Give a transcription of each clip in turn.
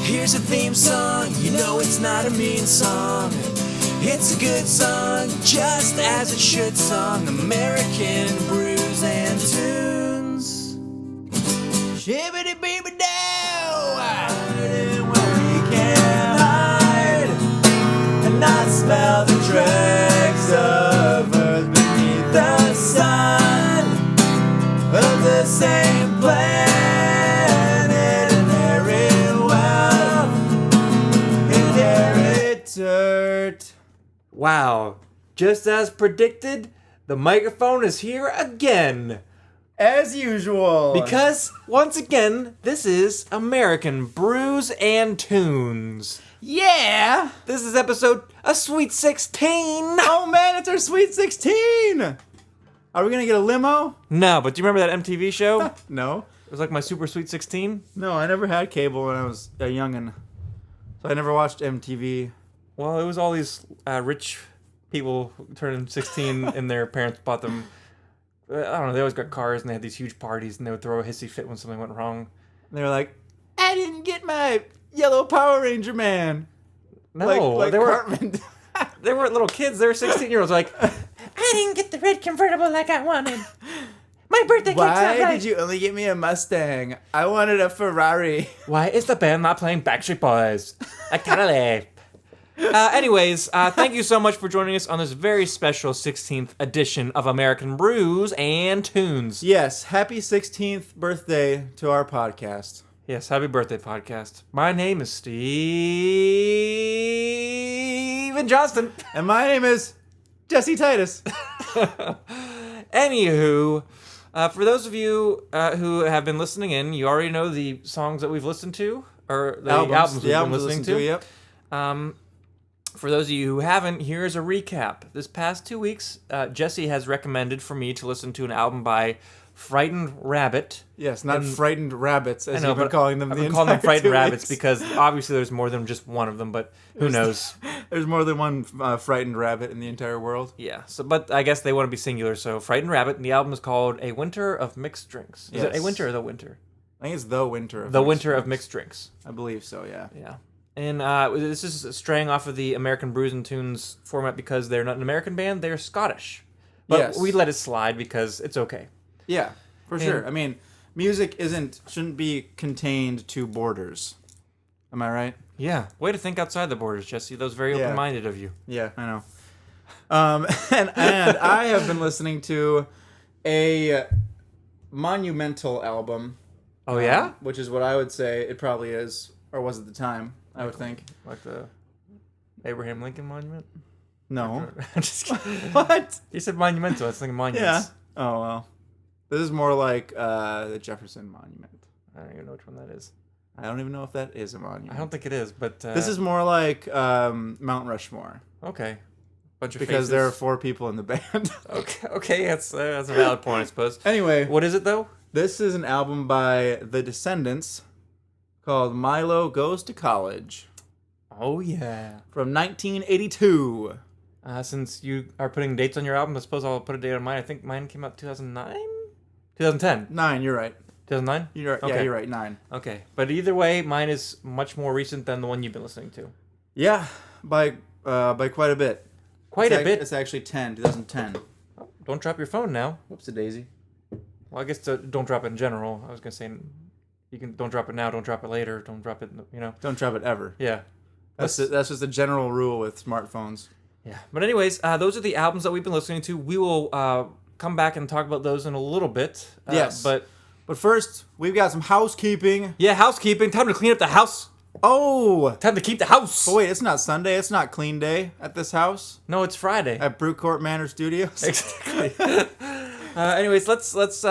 Here's a theme song, you know it's not a mean song. It's a good song, just as it should song. American Brews and Tunes. Shibbity beeby dow, hiding where you can't hide, and not smell the dregs of earth beneath the sun of the same planet. Inherit wealth, inherit dirt. Wow, just as predicted, the microphone is here again. As usual. Because, once again, this is American Brews and Tunes. Yeah! This is episode a Sweet 16. Oh man, it's our Sweet 16! Are we gonna get a limo? No, but do you remember that MTV show? No. It was like my Super Sweet 16. No, I never had cable when I was a youngin'. So I never watched MTV. Well, it was all these rich people turning 16 and their parents bought them. I don't know, they always got cars and they had these huge parties and they would throw a hissy fit when something went wrong. And they were like, I didn't get my yellow Power Ranger man. No, like they Cartman. They weren't little kids, they were 16-year-olds like, I didn't get the red convertible like I wanted. My birthday cake's not right. Why did you only get me a Mustang? I wanted a Ferrari. Why is the band not playing Backstreet Boys? I kinda laugh. Anyways, thank you so much for joining us on this very special 16th edition of American Brews and Tunes. Yes, happy 16th birthday to our podcast. Yes, happy birthday, podcast. My name is Steven Johnston. And my name is Jesse Titus. Anywho, for those of you who have been listening in, you already know the songs that we've listened to, or the albums we've been listening to. Yep. For those of you who haven't, here's a recap. This past 2 weeks, Jesse has recommended for me to listen to an album by Frightened Rabbit. Yes, not Frightened Rabbits, as you've been calling them. I've been calling them Frightened Rabbits because obviously there's more than just one of them, but who knows? There's more than one Frightened Rabbit in the entire world. Yeah, but I guess they want to be singular, so Frightened Rabbit, and the album is called A Winter of Mixed Drinks. Is it A Winter or The Winter? I think it's The Winter of Mixed Drinks. I believe so, yeah. Yeah. And this is straying off of the American Brews and Tunes format because they're not an American band, they're Scottish. But we let it slide because it's okay. Yeah, for sure. I mean, music shouldn't be contained to borders. Am I right? Yeah. Way to think outside the borders, Jesse. That was very open-minded of you. Yeah, I know. And I have been listening to a monumental album. Oh, yeah? Which is what I would say it probably is, or was at the time, I would think. Like the Abraham Lincoln Monument? No. I'm just kidding. What? You said monumental. I was thinking monuments. Yeah. Oh, well. This is more like the Jefferson Monument. I don't even know which one that is. I don't even know if that is a monument. I don't think it is, but... this is more like Mount Rushmore. Okay. Bunch of because faces. there are 4 people in the band. Okay, that's a valid point, I suppose. Anyway. What is it, though? This is an album by the Descendents called Milo Goes to College. Oh, yeah. From 1982. Since you are putting dates on your album, I suppose I'll put a date on mine. I think mine came out 2009? 2010. 9, you're right. 2009? You're right. Okay. Yeah, you're right. 9. Okay. But either way, mine is much more recent than the one you've been listening to. Yeah, by quite a bit. Quite a bit? It's actually 2010. Oh, don't drop your phone now. Whoops-a-daisy. Well, I guess don't drop it in general. I was going to say, don't drop it now, don't drop it later, don't drop it, Don't drop it ever. Yeah. That's just a general rule with smartphones. Yeah. But anyways, those are the albums that we've been listening to. We will come back and talk about those in a little bit. Yes. But first, we've got some housekeeping. Yeah, housekeeping. Time to clean up the house. Oh! Time to keep the house. But wait, it's not Sunday. It's not clean day at this house. No, it's Friday. At Brewcourt Manor Studios. Exactly. Anyways, let's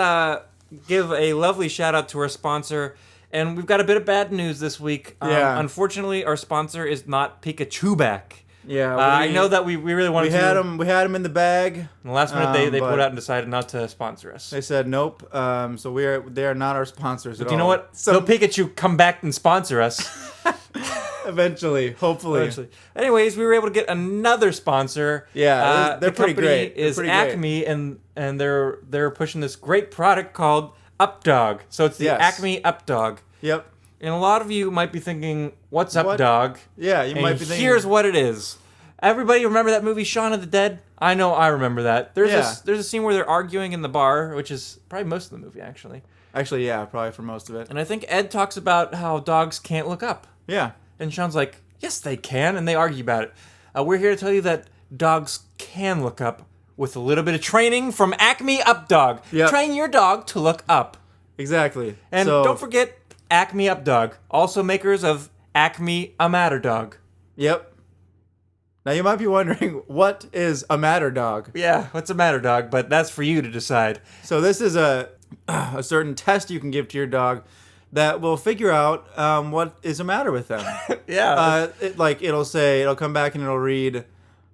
give a lovely shout out to our sponsor. And we've got a bit of bad news this week. Yeah. Unfortunately, our sponsor is not Pikachu back. Yeah. I know that we really wanted to. We had him in the bag. In the last minute, they pulled out and decided not to sponsor us. They said nope. So they are not our sponsors at all. Do you know what? So Pikachu, come back and sponsor us. Eventually, hopefully. Anyways, we were able to get another sponsor. Yeah, they're pretty great. Is Acme, and they're pushing this great product called Updog. So it's the Acme Updog. Yep. And a lot of you might be thinking, "What's up, What? dog?" Yeah, you And might be thinking. here's what it is. Everybody remember that movie Shaun of the Dead? I know I remember that. There's a scene where they're arguing in the bar, which is probably most of the movie actually. Actually, yeah, probably for most of it. And I think Ed talks about how dogs can't look up. Yeah. And Sean's like, "Yes, they can," and they argue about it. We're here to tell you that dogs can look up with a little bit of training from Acme Up Dog. Yep. Train your dog to look up. Exactly. And So- don't forget Acme Up Dog, also makers of Acme A Matter Dog. Yep. Now you might be wondering, what is a matter dog? Yeah, what's a matter, dog? But that's for you to decide. So this is a certain test you can give to your dog that will figure out what is the matter with them. Yeah. It'll come back and it'll read,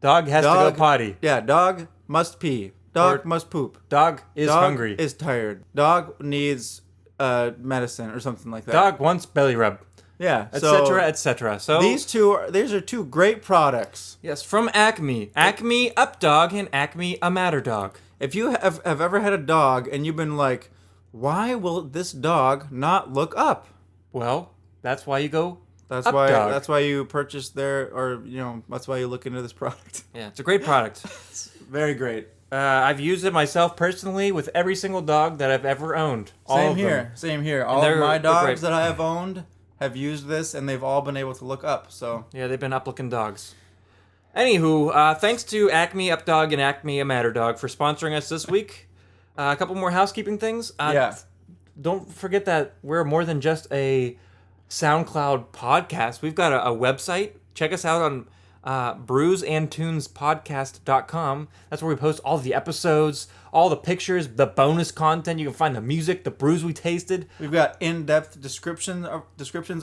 Dog has to go potty. yeah, dog must pee. Dog Or must poop. Dog is Dog hungry. is tired. Dog needs medicine or something like that. Dog wants belly rub, Yeah. etc., etc. So these are two great products. yes, from Acme. Acme Up Dog and Acme A Matter Dog. If you have ever had a dog and you've been like, why will this dog not look up? Well, that's why you go That's Up why. Dog. That's why you purchase that's why you look into this product. Yeah, it's a great product. Very great. I've used it myself personally with every single dog that I've ever owned. All Same of here. them. Same here. All of they're- my they're great. dogs that I have owned have used this, and they've all been able to look up. So Yeah, they've been up-looking dogs. Anywho, thanks to Acme Up Dog and Acme A Matter Dog for sponsoring us this week. A couple more housekeeping things. yeah, Don't forget that we're more than just a SoundCloud podcast. We've got a website. Check us out on brewsandtunespodcast.com. That's where we post all the episodes, all the pictures, the bonus content. You can find the music, the brews we tasted. we've got in-depth descriptions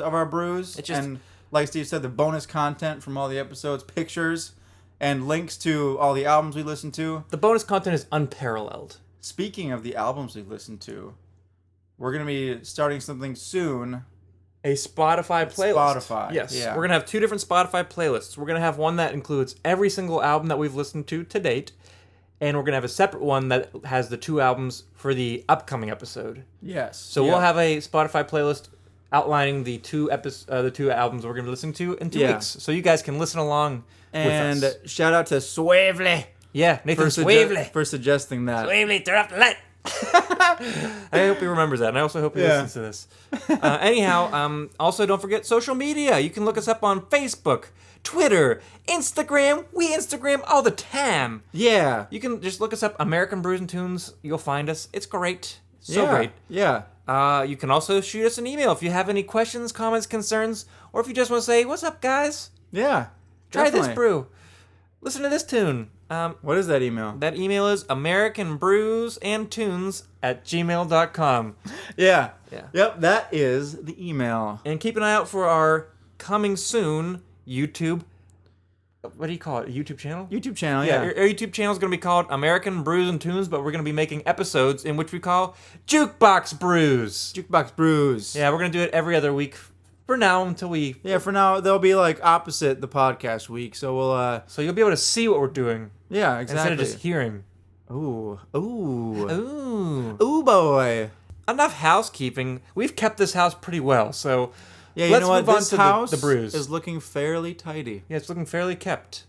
of our brews, It's just- and like Steve said, the bonus content from all the episodes, pictures, and links to all the albums we listened to. The bonus content is unparalleled. Speaking of the albums we listened to, we're gonna be starting something soon. A Spotify playlist. Spotify, Yes. yeah. We're going to have 2 different Spotify playlists. We're going to have one that includes every single album that we've listened to date. And we're going to have a separate one that has the 2 albums for the upcoming episode. Yes. So we'll have a Spotify playlist outlining the 2 albums we're going to be listening to in 2 Yeah. weeks. So you guys can listen along and with us. shout out to Swavely Yeah, Nathan for Swavely. for suggesting that. Swavely, turn off the light. I hope he remembers that, and I also hope he Yeah. listens to this. Anyhow, also don't forget social media. You can look us up on Facebook, Twitter, Instagram. We Instagram all the time. Yeah. You can just look us up, American Brews and Tunes. You'll find us. It's great. So yeah. great. Yeah. You can also shoot us an email if you have any questions, comments, concerns, or if you just want to say, "What's up, guys? Yeah. Try this definitely. brew. Listen to this tune." What is that email? That email is americanbrewsandtunes@gmail.com. Yeah. Yeah. Yep, that is the email. And keep an eye out for our coming soon YouTube. What do you call it? A YouTube channel? YouTube channel, Yeah, yeah. our YouTube channel is going to be called American Brews and Tunes, but we're going to be making episodes in which we call Jukebox Brews. Jukebox Brews. Yeah, we're going to do it every other week for now until we... Yeah, for now, they'll be like opposite the podcast week, so we'll, So you'll be able to see what we're doing yeah, exactly. instead of just hearing. Ooh. Ooh. Ooh. Ooh, boy. Enough housekeeping. We've kept this house pretty well, so Yeah, you let's know what? move on This to house the brews. is looking fairly tidy. Yeah, it's looking fairly kept.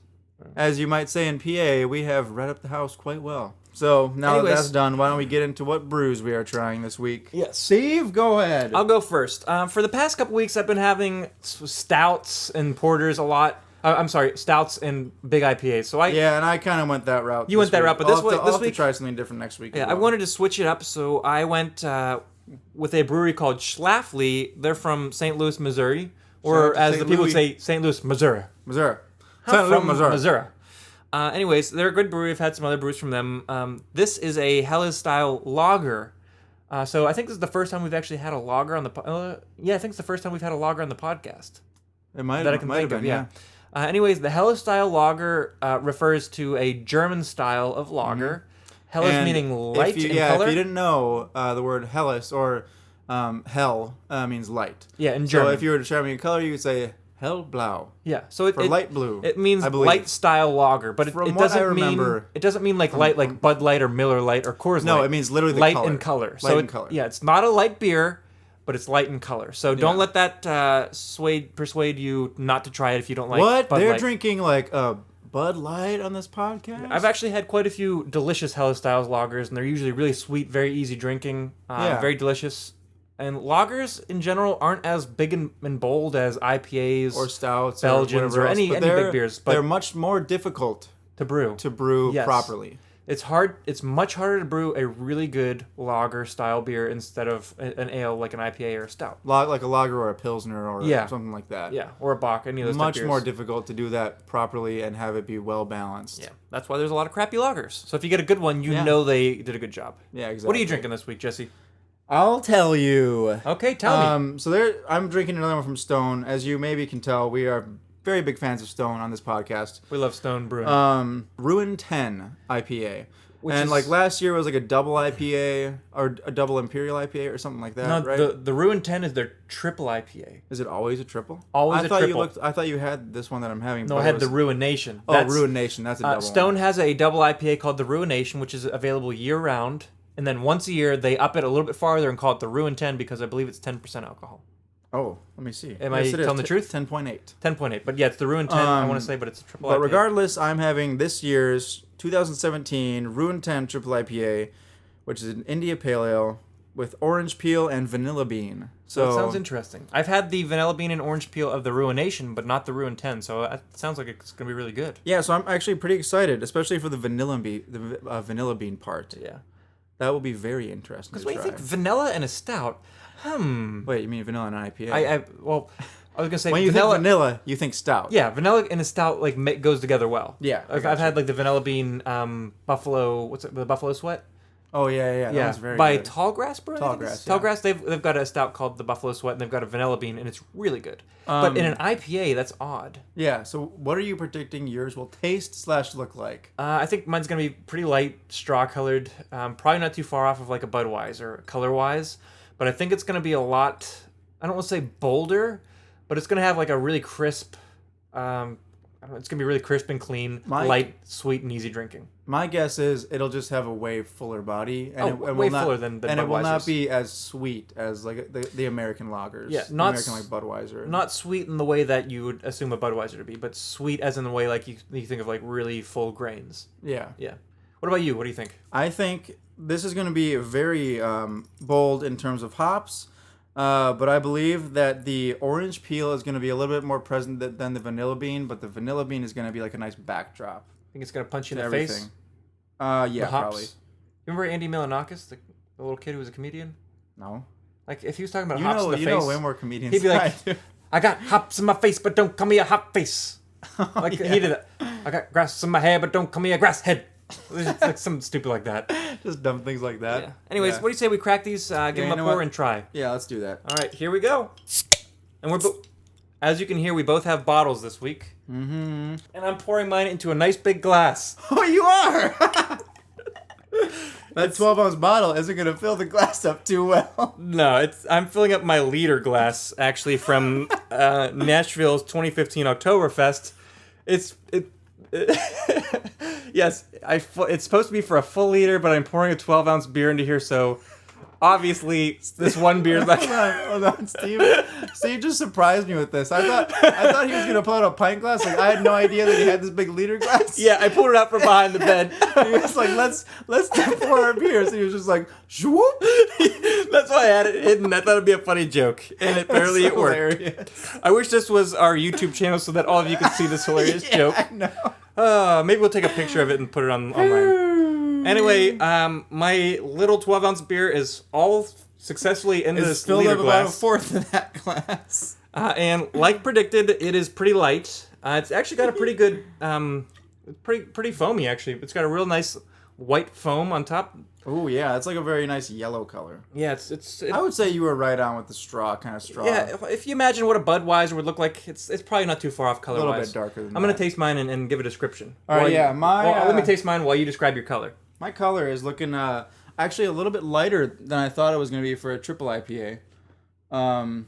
As you might say in PA, we have read up the house quite well. So now Anyways. that that's done, why don't we get into what brews we are trying this week? Yes. Steve, go ahead. I'll go first. For the past couple weeks, I've been having stouts and porters a lot. I'm sorry, stouts and big IPAs. So Yeah, and I kind of went that route. You went that week. route, but I'll this have to- week- I'll have to try something different next week. yeah, as I well. wanted to switch it up, so I went with a brewery called Schlafly. They're from St. Louis, Missouri, Shout out or to as St. the people would Louis. say, St. Louis, Missouri. Missouri. I'm St. from Louis, Missouri. Anyways, they're a good brewery. I've had some other brews from them. This is a Helles style lager. So I think this is the first time we've actually had a lager on the. Yeah, I think it's the first time we've had a lager on the podcast. It might That I have can might have think of, been, yeah. Anyways, the Helles style lager refers to a German style of lager. Helles And meaning light if you, in yeah, color. if you didn't know, the word Helles or hell means light. Yeah, in So German. if you were describing a color, you would say hellblau Yeah, so it, for it, light blue. it means I believe. light style lager, but it From what doesn't I remember mean it doesn't mean like light like Bud Light or Miller Light or Coors Light. No, it means literally the light color. in color. Light So in color. yeah, it's not a light beer, but it's light in color. So don't let that persuade you not to try it if you don't like What? Bud They're Light. drinking like a Bud Light on this podcast? I've actually had quite a few delicious Helles Styles lagers, and they're usually really sweet, very easy drinking, very delicious. And lagers in general aren't as big and bold as IPAs or stouts, Belgians, or any big beers. But they're much more difficult to brew. Properly. It's hard. It's much harder to brew a really good lager style beer instead of an ale like an IPA or a stout. Like a lager or a pilsner or something like that. Yeah, or a bock. Any of those. Much type beers. more difficult to do that properly and have it be well balanced. Yeah, that's why there's a lot of crappy lagers. So if you get a good one, you know they did a good job. Yeah, exactly. What are you drinking this week, Jesse? I'll tell you. Okay, tell me. So I'm drinking another one from Stone. As you maybe can tell, we are very big fans of Stone on this podcast. We love Stone Brewing. Ruinten IPA. And like last year was like a double IPA or a double Imperial IPA or something like that, No, right? the Ruinten is their triple IPA. Is it always a triple? Always a triple. I thought you had this one that I'm having. No, I had the Ruination. Ruination. That's a double. Stone has a double IPA called the Ruination, which is available year round. And then once a year, they up it a little bit farther and call it the Ruinten because I believe it's 10% alcohol. Oh, let me see. Am I telling the truth? 10.8. 10.8. But yeah, it's the Ruinten, I want to say, but it's a triple IPA. But regardless, I'm having this year's 2017 Ruinten Triple IPA, which is an India Pale Ale with orange peel and vanilla bean. So that sounds interesting. I've had the vanilla bean and orange peel of the Ruination, but not the Ruinten, so it sounds like it's going to be really good. Yeah, so I'm actually pretty excited, especially for the vanilla bean part. Yeah. That will be very interesting Because to when try. you think vanilla and a stout, Wait, you mean vanilla and IPA? I was going to say when you vanilla... think vanilla, you think stout. Yeah, vanilla and a stout goes together well. Yeah. I've had like the vanilla bean buffalo, what's it, the buffalo sweat? Oh, yeah. That one's very by good. Tallgrass Brewing. Tallgrass, yeah. Tallgrass, they've got a stout called the Buffalo Sweat, and they've got a vanilla bean, and it's really good. But in an IPA, that's odd. Yeah, so what are you predicting yours will taste/look like? I think mine's going to be pretty light, straw-colored, probably not too far off of like a Budweiser, color-wise. But I think it's going to be a lot, I don't want to say bolder, but it's going to have like a really crisp, it's going to be really crisp and clean, light, sweet, and easy drinking. My guess is it'll just have a way fuller body, and way fuller than and it will not Budweiser's. be as sweet as like the American lagers. Yeah, American like Budweiser. Not sweet in the way that you would assume a Budweiser to be, but sweet as in the way like you think of like really full grains. Yeah. Yeah. What about you? What do you think? I think this is going to be very bold in terms of hops, but I believe that the orange peel is going to be a little bit more present than the vanilla bean, but the vanilla bean is going to be like a nice backdrop. Think it's gonna punch you in the Everything. face? Yeah, The hops? probably. Remember Andy Milonakis, the little kid who was a comedian? No. Like if he was talking about hops in the face, You know way more comedians. he'd be than like, I do. "I got hops in my face, but don't call me a hop face." Like he did that. I got grass in my hair, but don't call me a grass head. Like something stupid like that. Just dumb things like that. Yeah. Anyways, what do you say we crack these? Give them you a know pour what? and try. Yeah, let's do that. All right, here we go. And as you can hear, we both have bottles this week. Mm-hmm. And I'm pouring mine into a nice big glass. Oh, you are! That 12-ounce bottle isn't going to fill the glass up too well. No, I'm filling up my liter glass actually from Nashville's 2015 Oktoberfest. Yes, it's supposed to be for a full liter, but I'm pouring a 12-ounce beer into here, so obviously this one beer is like... Hold on, Steve. Steve just surprised me with this. I thought he was gonna pull out a pint glass. Like I had no idea that he had this big liter glass. Yeah, I pulled it out from behind the bed. He was like, let's pour our beers. And he was just like, swoop. That's why I had it hidden. I thought it'd be a funny joke, and it worked. Hilarious. I wish this was our YouTube channel so that all of you could see this hilarious joke. I know. Maybe we'll take a picture of it and put it online. Anyway, my little 12-ounce beer is all successessly in this filled liter up about a glass. fourth of that glass. And like predicted, it is pretty light. It's actually got a pretty good, pretty foamy actually. It's got a real nice white foam on top. Oh yeah, it's like a very nice yellow color. Yeah, I would say you were right on with the straw, kind of straw. Yeah, if you imagine what a Budweiser would look like, it's probably not too far off color-wise. A little bit darker than I'm going that. to taste mine and give a description. All right, yeah, let me taste mine while you describe your color. My color is looking actually a little bit lighter than I thought it was going to be for a triple IPA. I'm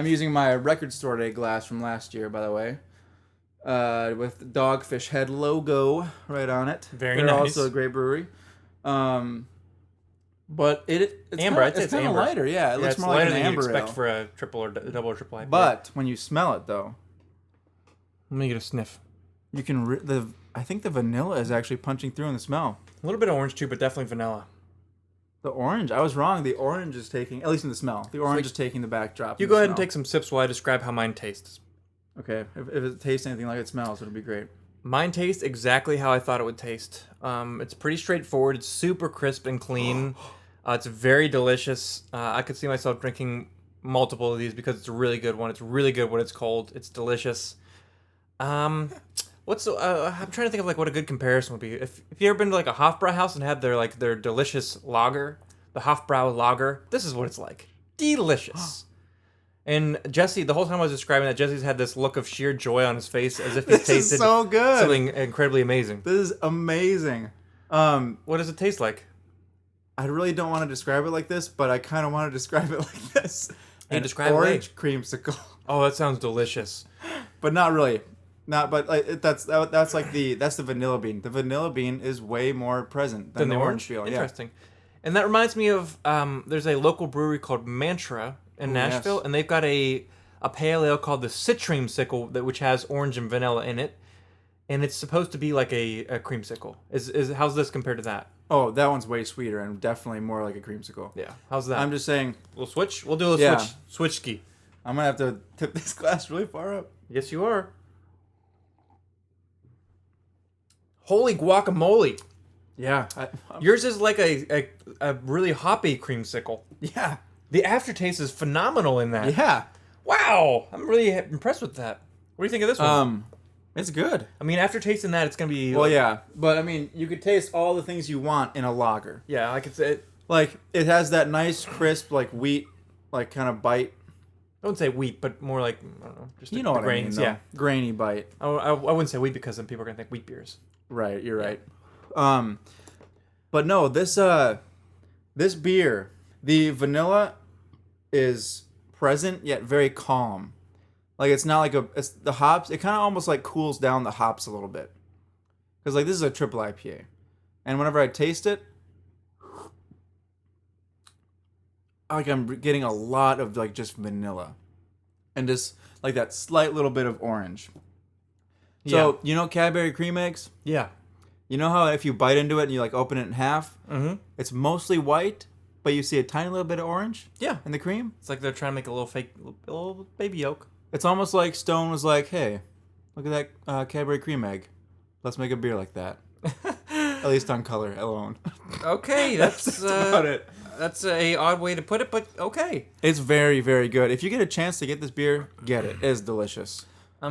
using my Record Store Day glass from last year, by the way, with the Dogfish Head logo right on it. Very They're nice. also a great brewery. But it's Amber, I'd say it's it's kind of amber. lighter. Yeah, it Yeah, looks it's more like lighter an than you'd amber expect ale. for a triple or double or triple IPA. But when you smell it, though, let me get a sniff. you can. I think the vanilla is actually punching through in the smell. A little bit of orange too, but definitely vanilla. The orange, I was wrong. The orange is taking, at least in the smell, the orange is taking the backdrop. You go ahead and take some sips while I describe how mine tastes. Okay, if it tastes anything like it smells, it'll be great. Mine tastes exactly how I thought it would taste. It's pretty straightforward. It's super crisp and clean. It's very delicious. I could see myself drinking multiple of these because it's a really good one. It's really good when it's cold. It's delicious. I'm trying to think of like what a good comparison would be. If you ever been to like a Hofbrauhaus and had their delicious lager, the Hofbrau lager, this is what it's like. Delicious. And Jesse, the whole time I was describing that, Jesse's had this look of sheer joy on his face as if he This tasted is so good. something incredibly amazing. This is amazing. What does it taste like? I really don't want to describe it like this, but I kind of want to describe it like this. Hey, An describe it. orange creamsicle, Oh, that sounds delicious. but not really. But like that's the vanilla bean. The vanilla bean is way more present than Than the orange? peel. Yeah. Interesting. And that reminds me of there's a local brewery called Mantra in Nashville, yes. and they've got a pale ale called the Citreamsicle which has orange and vanilla in it, and it's supposed to be like a creamsicle. Is how's this compared to that? Oh, that one's way sweeter and definitely more like a creamsicle. Yeah, how's that? I'm just saying, We'll switch. We'll do a Yeah. switch ski. I'm gonna have to tip this glass really far up. Yes, you are. Holy guacamole! Yeah. Yours is like a really hoppy creamsicle. Yeah. The aftertaste is phenomenal in that. Yeah. Wow, I'm really impressed with that. What do you think of this one? It's good. I mean, after tasting that, it's gonna be. Well, yeah, but I mean, you could taste all the things you want in a lager. Yeah, like it. Like it has that nice, crisp, like wheat, like kind of bite. I wouldn't say wheat, but more like I don't know, just You know what grains. I mean? Yeah, Grainy bite. I wouldn't say wheat because then people are gonna think wheat beers. Right, you're right. But no, this beer, the vanilla is present yet very calm. Like it's not like it's the hops. It kind of almost like cools down the hops a little bit. Because like this is a triple IPA, and whenever I taste it, like I'm getting a lot of like just vanilla, and just like that slight little bit of orange. So you know Cadbury cream eggs. Yeah. You know how if you bite into it and you like open it in half, it's mostly white, but you see a tiny little bit of orange. Yeah. In the cream. It's like they're trying to make a little baby yolk. It's almost like Stone was like, "Hey, look at that Cadbury cream egg. Let's make a beer like that." At least on color alone. Okay, that's about it. That's a odd way to put it, but okay. It's very, very good. If you get a chance to get this beer, get it. It is delicious.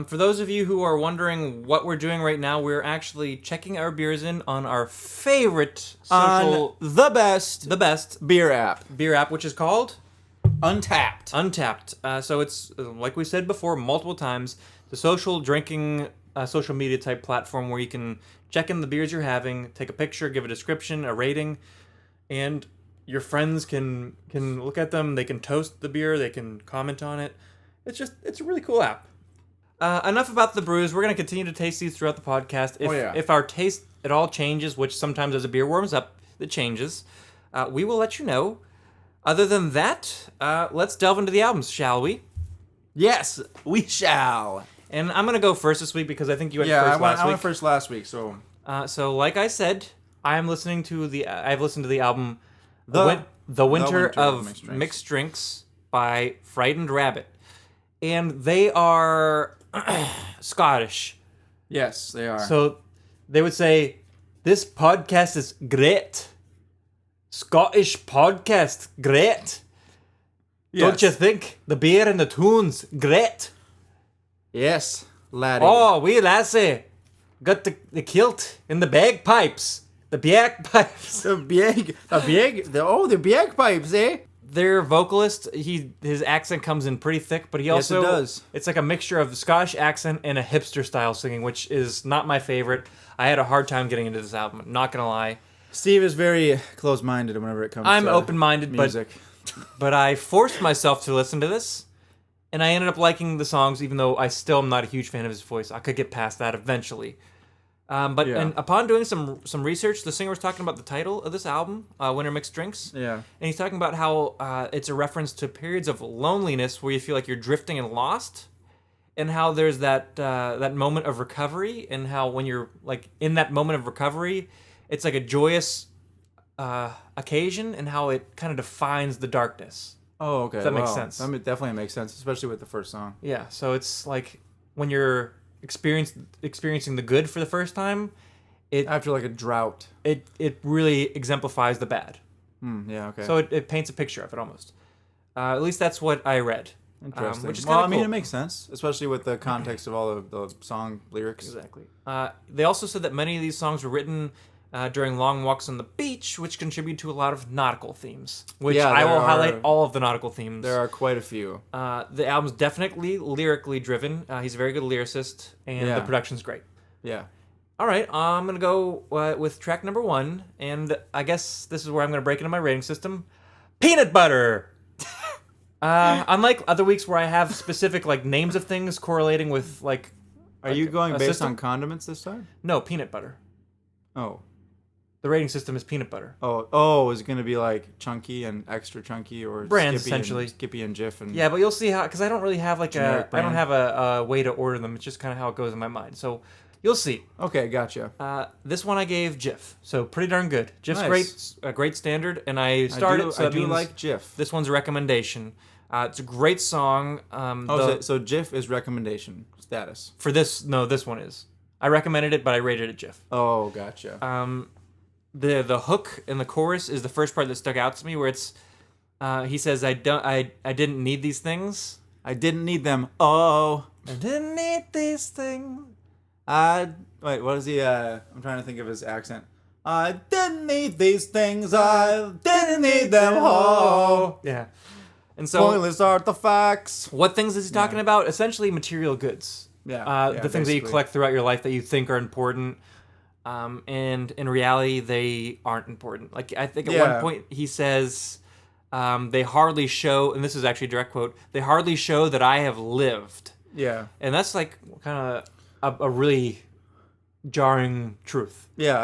For those of you who are wondering what we're doing right now, we're actually checking our beers in on our favorite social, On the best beer app, which is called Untapped. Untapped. So it's, like we said before multiple times, the social drinking, social media type platform where you can check in the beers you're having, take a picture, give a description, a rating, and your friends can look at them. They can toast the beer. They can comment on it. It's a really cool app. Enough about the brews. We're going to continue to taste these throughout the podcast. If our taste at all changes, which sometimes as a beer warms up, it changes, we will let you know. Other than that, let's delve into the albums, shall we? Yes, we shall. And I'm going to go first this week because I think you went first last week. I went first last week, so... So like I said, I've listened to the album The Winter of Mixed Drinks by Frightened Rabbit. And they are Scottish. Yes, they are. So they would say, this podcast is great. Scottish podcast, great. Yes. Don't you think? The beer and the tunes, great. Yes, laddie. Oh, wee lassie. Got the kilt and the bagpipes. The bagpipes. The bagpipes, eh? Their vocalist, his accent comes in pretty thick, but he Yes, also it does. It's like a mixture of the Scottish accent and a hipster style singing, which is not my favorite. I had a hard time getting into this album, not gonna lie. Steve is very close-minded whenever it comes I'm to open-minded, music. but I forced myself to listen to this, and I ended up liking the songs, even though I still am not a huge fan of his voice. I could get past that eventually. And upon doing some research, the singer was talking about the title of this album, Winter Mixed Drinks. Yeah. And he's talking about how it's a reference to periods of loneliness where you feel like you're drifting and lost, and how there's that moment of recovery, and how when you're like in that moment of recovery, it's like a joyous occasion, and how it kind of defines the darkness. Oh, okay. That makes sense. That definitely makes sense, especially with the first song. Yeah, so it's like when you're experiencing the good for the first time, after like a drought. It really exemplifies the bad. Yeah, okay. So it paints a picture of it almost. At least that's what I read. Interesting. Which is well, I mean, cool. it makes sense, especially with the context of all of the song lyrics. Exactly. They also said that many of these songs were written during long walks on the beach, which contribute to a lot of nautical themes. Which I will highlight all of the nautical themes. There are quite a few. The album's definitely lyrically driven. He's a very good lyricist, and the production's great. Yeah. All right, I'm going to go with track number 1, and I guess this is where I'm going to break into my rating system. Peanut butter! Unlike other weeks where I have specific like names of things correlating with like... Are you going based system? on condiments this time? No, peanut butter. Oh. The rating system is peanut butter. Oh, is it going to be like chunky and extra chunky, or brands Skippy essentially? Skippy and Jif and... Yeah, but you'll see how, because I don't really have like I brand. don't have a way to order them. It's just kind of how it goes in my mind. So you'll see. Okay, gotcha. This one I gave Jif, so pretty darn good. Jif's Nice. great, a great standard, and I started. I do like Jif. This one's a recommendation. It's a great song. So Jif is recommendation status. For this, no, this one is. I recommended it, but I rated it Jif. Oh, gotcha. The hook in the chorus is the first part that stuck out to me, where it's he says, I didn't need these things. I didn't need them. Oh, I didn't need these things. Wait, what is he? I'm trying to think of his accent. I didn't need these things. I didn't need them. Oh, yeah. And so, pointless artifacts. what things is he talking about? Essentially, material goods. Yeah. The things that you collect throughout your life that you think are important. And in reality, they aren't important. Like, I think at one point he says, they hardly show, and this is actually a direct quote, they hardly show that I have lived. Yeah. And that's like kind of a really jarring truth. Yeah,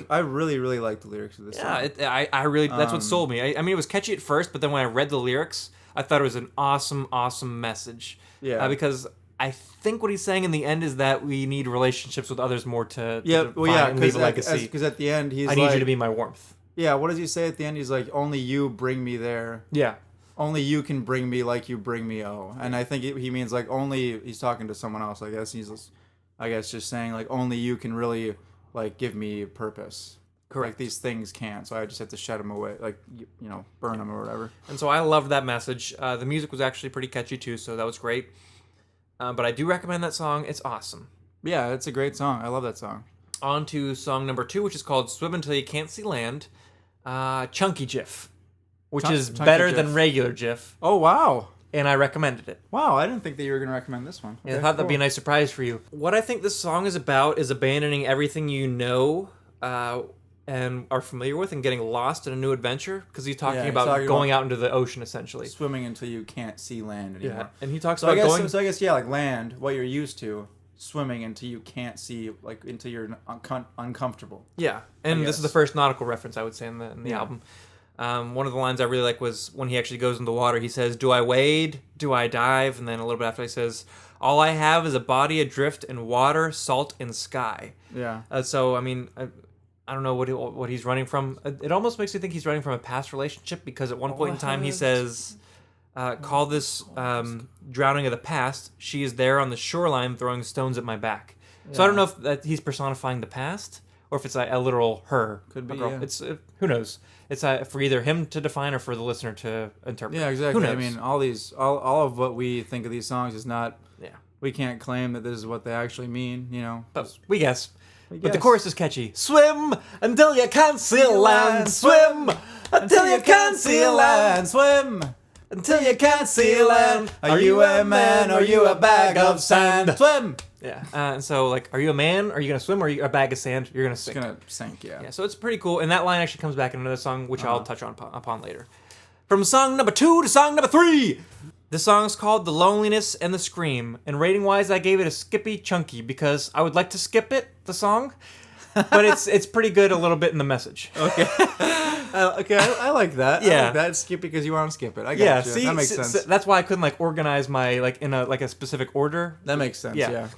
I really, really like the lyrics of this song. Yeah, I really, that's what sold me. I mean, it was catchy at first, but then when I read the lyrics, I thought it was an awesome, awesome message. Yeah. Because I think what he's saying in the end is that we need relationships with others more to and leave a legacy. Because at the end, he's I need you to be my warmth. Yeah, what does he say at the end? He's like, only you bring me there. Yeah. Only you can bring me like you bring me, oh. And I think he means like only, he's talking to someone else, I guess. He's, just saying like only you can really like give me purpose. Correct. Like these things can't, so I just have to shut them away, like, burn them or whatever. And so I loved that message. The music was actually pretty catchy too, so that was great. But I do recommend that song. It's awesome. Yeah, it's a great song. I love that song. On to song number 2, which is called Swim Until You Can't See Land. Chunky Jif, which is better than regular Jif. Oh, wow. And I recommended it. Wow, I didn't think that you were going to recommend this one. Okay, I thought that'd be a nice surprise for you. What I think this song is about is abandoning everything you know and are familiar with and getting lost in a new adventure, because he's talking about going out into the ocean, essentially. Swimming until you can't see land anymore. Yeah, and he talks about going... So I guess, like land, what you're used to, swimming until you can't see, like, until you're uncomfortable. Yeah, and this is the first nautical reference, I would say, in the album. One of the lines I really like was when he actually goes in the water, he says, do I wade? Do I dive? And then a little bit after he says, all I have is a body adrift in water, salt, and sky. Yeah. So, I mean... I don't know what he's running from. It almost makes me think he's running from a past relationship, because at one point in time he says, call this drowning of the past. She is there on the shoreline throwing stones at my back. Yeah. So I don't know if that he's personifying the past or if it's a literal her. Could be, girl. yeah. It's who knows? It's for either him to define or for the listener to interpret. Yeah, exactly. Who knows? I mean, all of what we think of these songs is not... Yeah. We can't claim that this is what they actually mean, But we guess. But the chorus is catchy. Swim until you can't see land. Swim until you can't see land. Swim until you can't see land. Are you a man or are you a bag of sand? Swim. Yeah. And so, like, are you a man? Are you gonna swim? Or are you a bag of sand? You're gonna sink. It's gonna sink. Yeah. Yeah. So it's pretty cool, and that line actually comes back in another song, which I'll touch on upon later. From song number 2 to song number 3. This song is called The Loneliness and the Scream, and rating-wise, I gave it a skippy chunky because I would like to skip it, the song, but it's pretty good a little bit in the message. Okay. I like that. Yeah. I like that. Skip it because you want to skip it. I got you. See, that makes sense. that's why I couldn't like organize my like in a specific order. That makes sense. Yeah.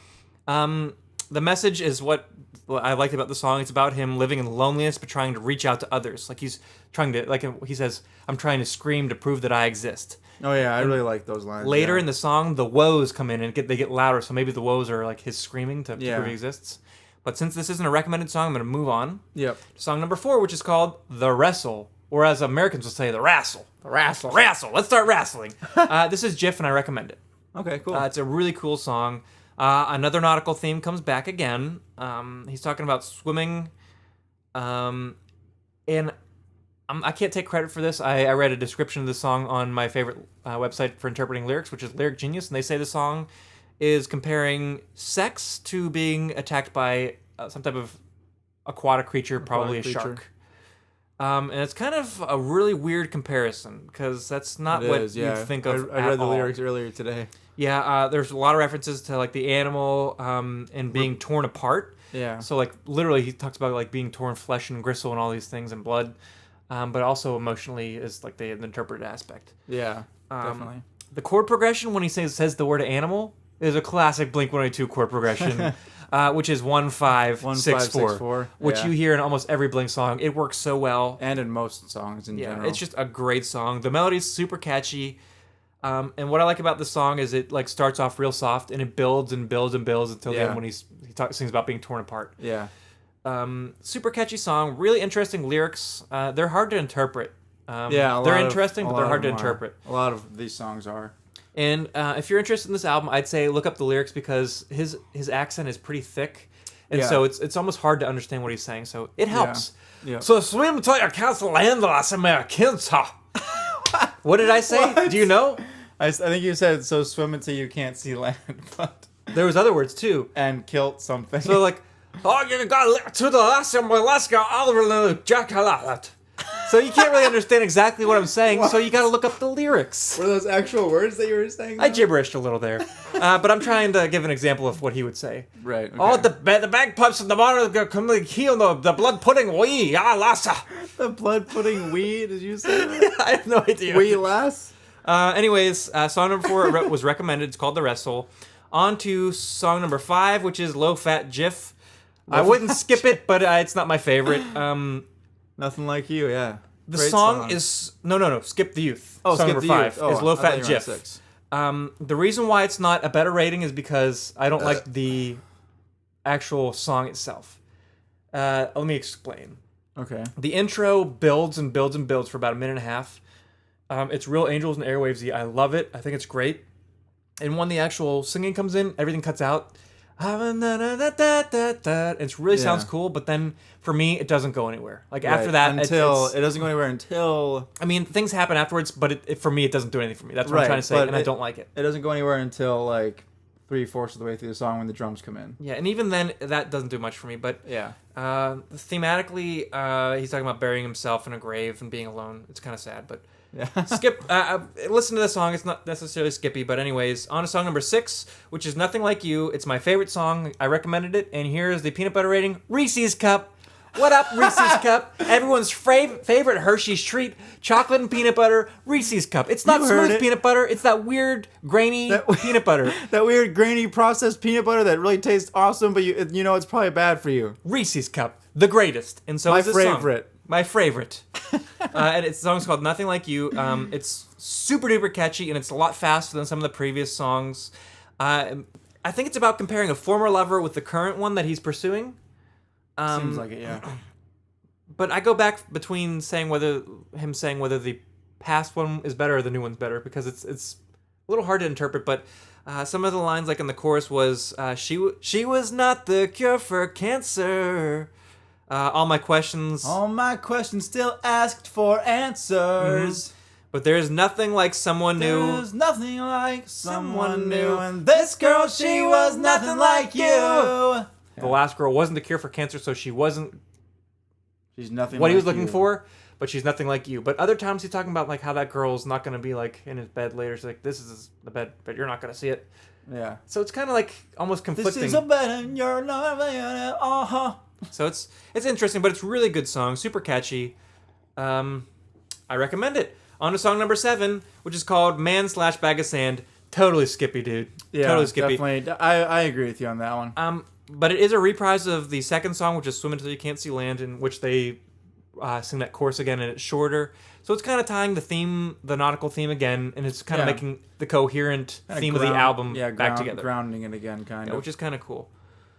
The message is what I liked about the song. It's about him living in loneliness but trying to reach out to others. Like he's trying to, like he says, I'm trying to scream to prove that I exist. Oh yeah, I really like those lines. Later in the song, the woes come in and they get louder, so maybe the woes are like his screaming to prove he exists. But since this isn't a recommended song, I'm going to move on. Yep. To song number 4, which is called The Wrestle, or as Americans will say, The Wrestle. The wrestle. Wrestle. Let's start wrestling. This is Jif, and I recommend it. Okay, cool. It's a really cool song. Another nautical theme comes back again. He's talking about swimming. And I can't take credit for this. I read a description of the song on my favorite website for interpreting lyrics, which is Lyric Genius, and they say the song is comparing sex to being attacked by some type of aquatic creature, probably a shark. And it's kind of a really weird comparison because that's not what you'd think of. I read the lyrics earlier today. Yeah, there's a lot of references to like the animal and being torn apart. Yeah. So like literally, he talks about like being torn flesh and gristle and all these things and blood, but also emotionally is like the interpreted aspect. Yeah, definitely. The chord progression when he says the word animal is a classic Blink-182 chord progression, which is 1-5-6-4, which you hear in almost every Blink song. It works so well, and in most songs in general. It's just a great song. The melody's super catchy. And what I like about the song is it like starts off real soft and it builds and builds and builds until the end when he sings about being torn apart. Yeah. Super catchy song, really interesting lyrics. They're hard to interpret. They're interesting, but they're hard to interpret. A lot of these songs are. And if you're interested in this album, I'd say look up the lyrics because his accent is pretty thick, and so it's almost hard to understand what he's saying. So it helps. Yeah. So swim till you can't land las Americans. What did I say? What? Do you know? I think you said so swim until you can't see land, but there was other words too. And kilt something. So like, oh, you got to the last Alaska, all Jack. So you can't really understand exactly what I'm saying, so you got to look up the lyrics. Were those actual words that you were saying? I gibberished a little there, but I'm trying to give an example of what he would say. Right. Okay. Oh, the bagpipes and the monitor come to heal the blood pudding. Wee, lassa. The blood pudding wee? Did you say that? I have no idea. Wee lass? Anyways, song number 4 was recommended. It's called The Wrestle. On to song number 5, which is Low Fat Jif. I wouldn't skip it, but it's not my favorite. Nothing Like You, yeah. The song is... No. Skip the Youth. Oh, song Skip number the 5 Youth. Oh, is Low Fat I thought you were on Jif. 6. The reason why it's not a better rating is because I don't like the actual song itself. Let me explain. Okay. The intro builds and builds and builds for about a minute and a half. It's real Angels and Airwavesy. I love it. I think it's great. And when the actual singing comes in, everything cuts out. It really sounds cool, but then for me, it doesn't go anywhere. Like after that, it doesn't go anywhere until. I mean, things happen afterwards, but for me, it doesn't do anything for me. That's what I'm trying to say, and I don't like it. It doesn't go anywhere until like 3/4 of the way through the song when the drums come in. Yeah, and even then, that doesn't do much for me. But thematically, he's talking about burying himself in a grave and being alone. It's kind of sad, but. Yeah. Skip. Listen to the song. It's not necessarily skippy, but anyways, on to song number 6, which is Nothing Like You. It's my favorite song. I recommended it, and here's the peanut butter rating. Reese's Cup. What up, Reese's Cup? Everyone's favorite Hershey's treat, chocolate and peanut butter. Reese's Cup. It's not smooth peanut butter. It's that weird grainy peanut butter. That weird grainy processed peanut butter that really tastes awesome, but you know it's probably bad for you. Reese's Cup, the greatest, and so is this favorite. Song. My favorite. And the song's called Nothing Like You. It's super duper catchy, and it's a lot faster than some of the previous songs. I think it's about comparing a former lover with the current one that he's pursuing. Seems like it, yeah. But I go back between saying whether the past one is better or the new one's better, because it's a little hard to interpret. But some of the lines, like in the chorus, was she was not the cure for cancer. All my questions still asked for answers. Mm-hmm. But there's nothing like someone new. There's nothing like someone new. And this girl, she was nothing like you. The last girl wasn't the cure for cancer, so she wasn't She's nothing what like he was looking you. for. but she's nothing like you. But other times he's talking about like how that girl's not going to be like in his bed later. She's like, this is the bed, but you're not going to see it. Yeah. So it's kind of like almost conflicting. This is a bed and you're not uh-huh. So it's interesting, but it's really good song, super catchy. I recommend it. On to song number 7, which is called Man/Bag of Sand. Totally Skippy, dude. Yeah, totally Skippy. definitely. I agree with you on that one. But it is a reprise of the second song, which is Swim Until You Can't See Land, in which they sing that chorus again, and it's shorter. So it's kind of tying the nautical theme again, and it's kind of making the coherent theme of the album back together. Grounding it again, kind of. Which is kind of cool.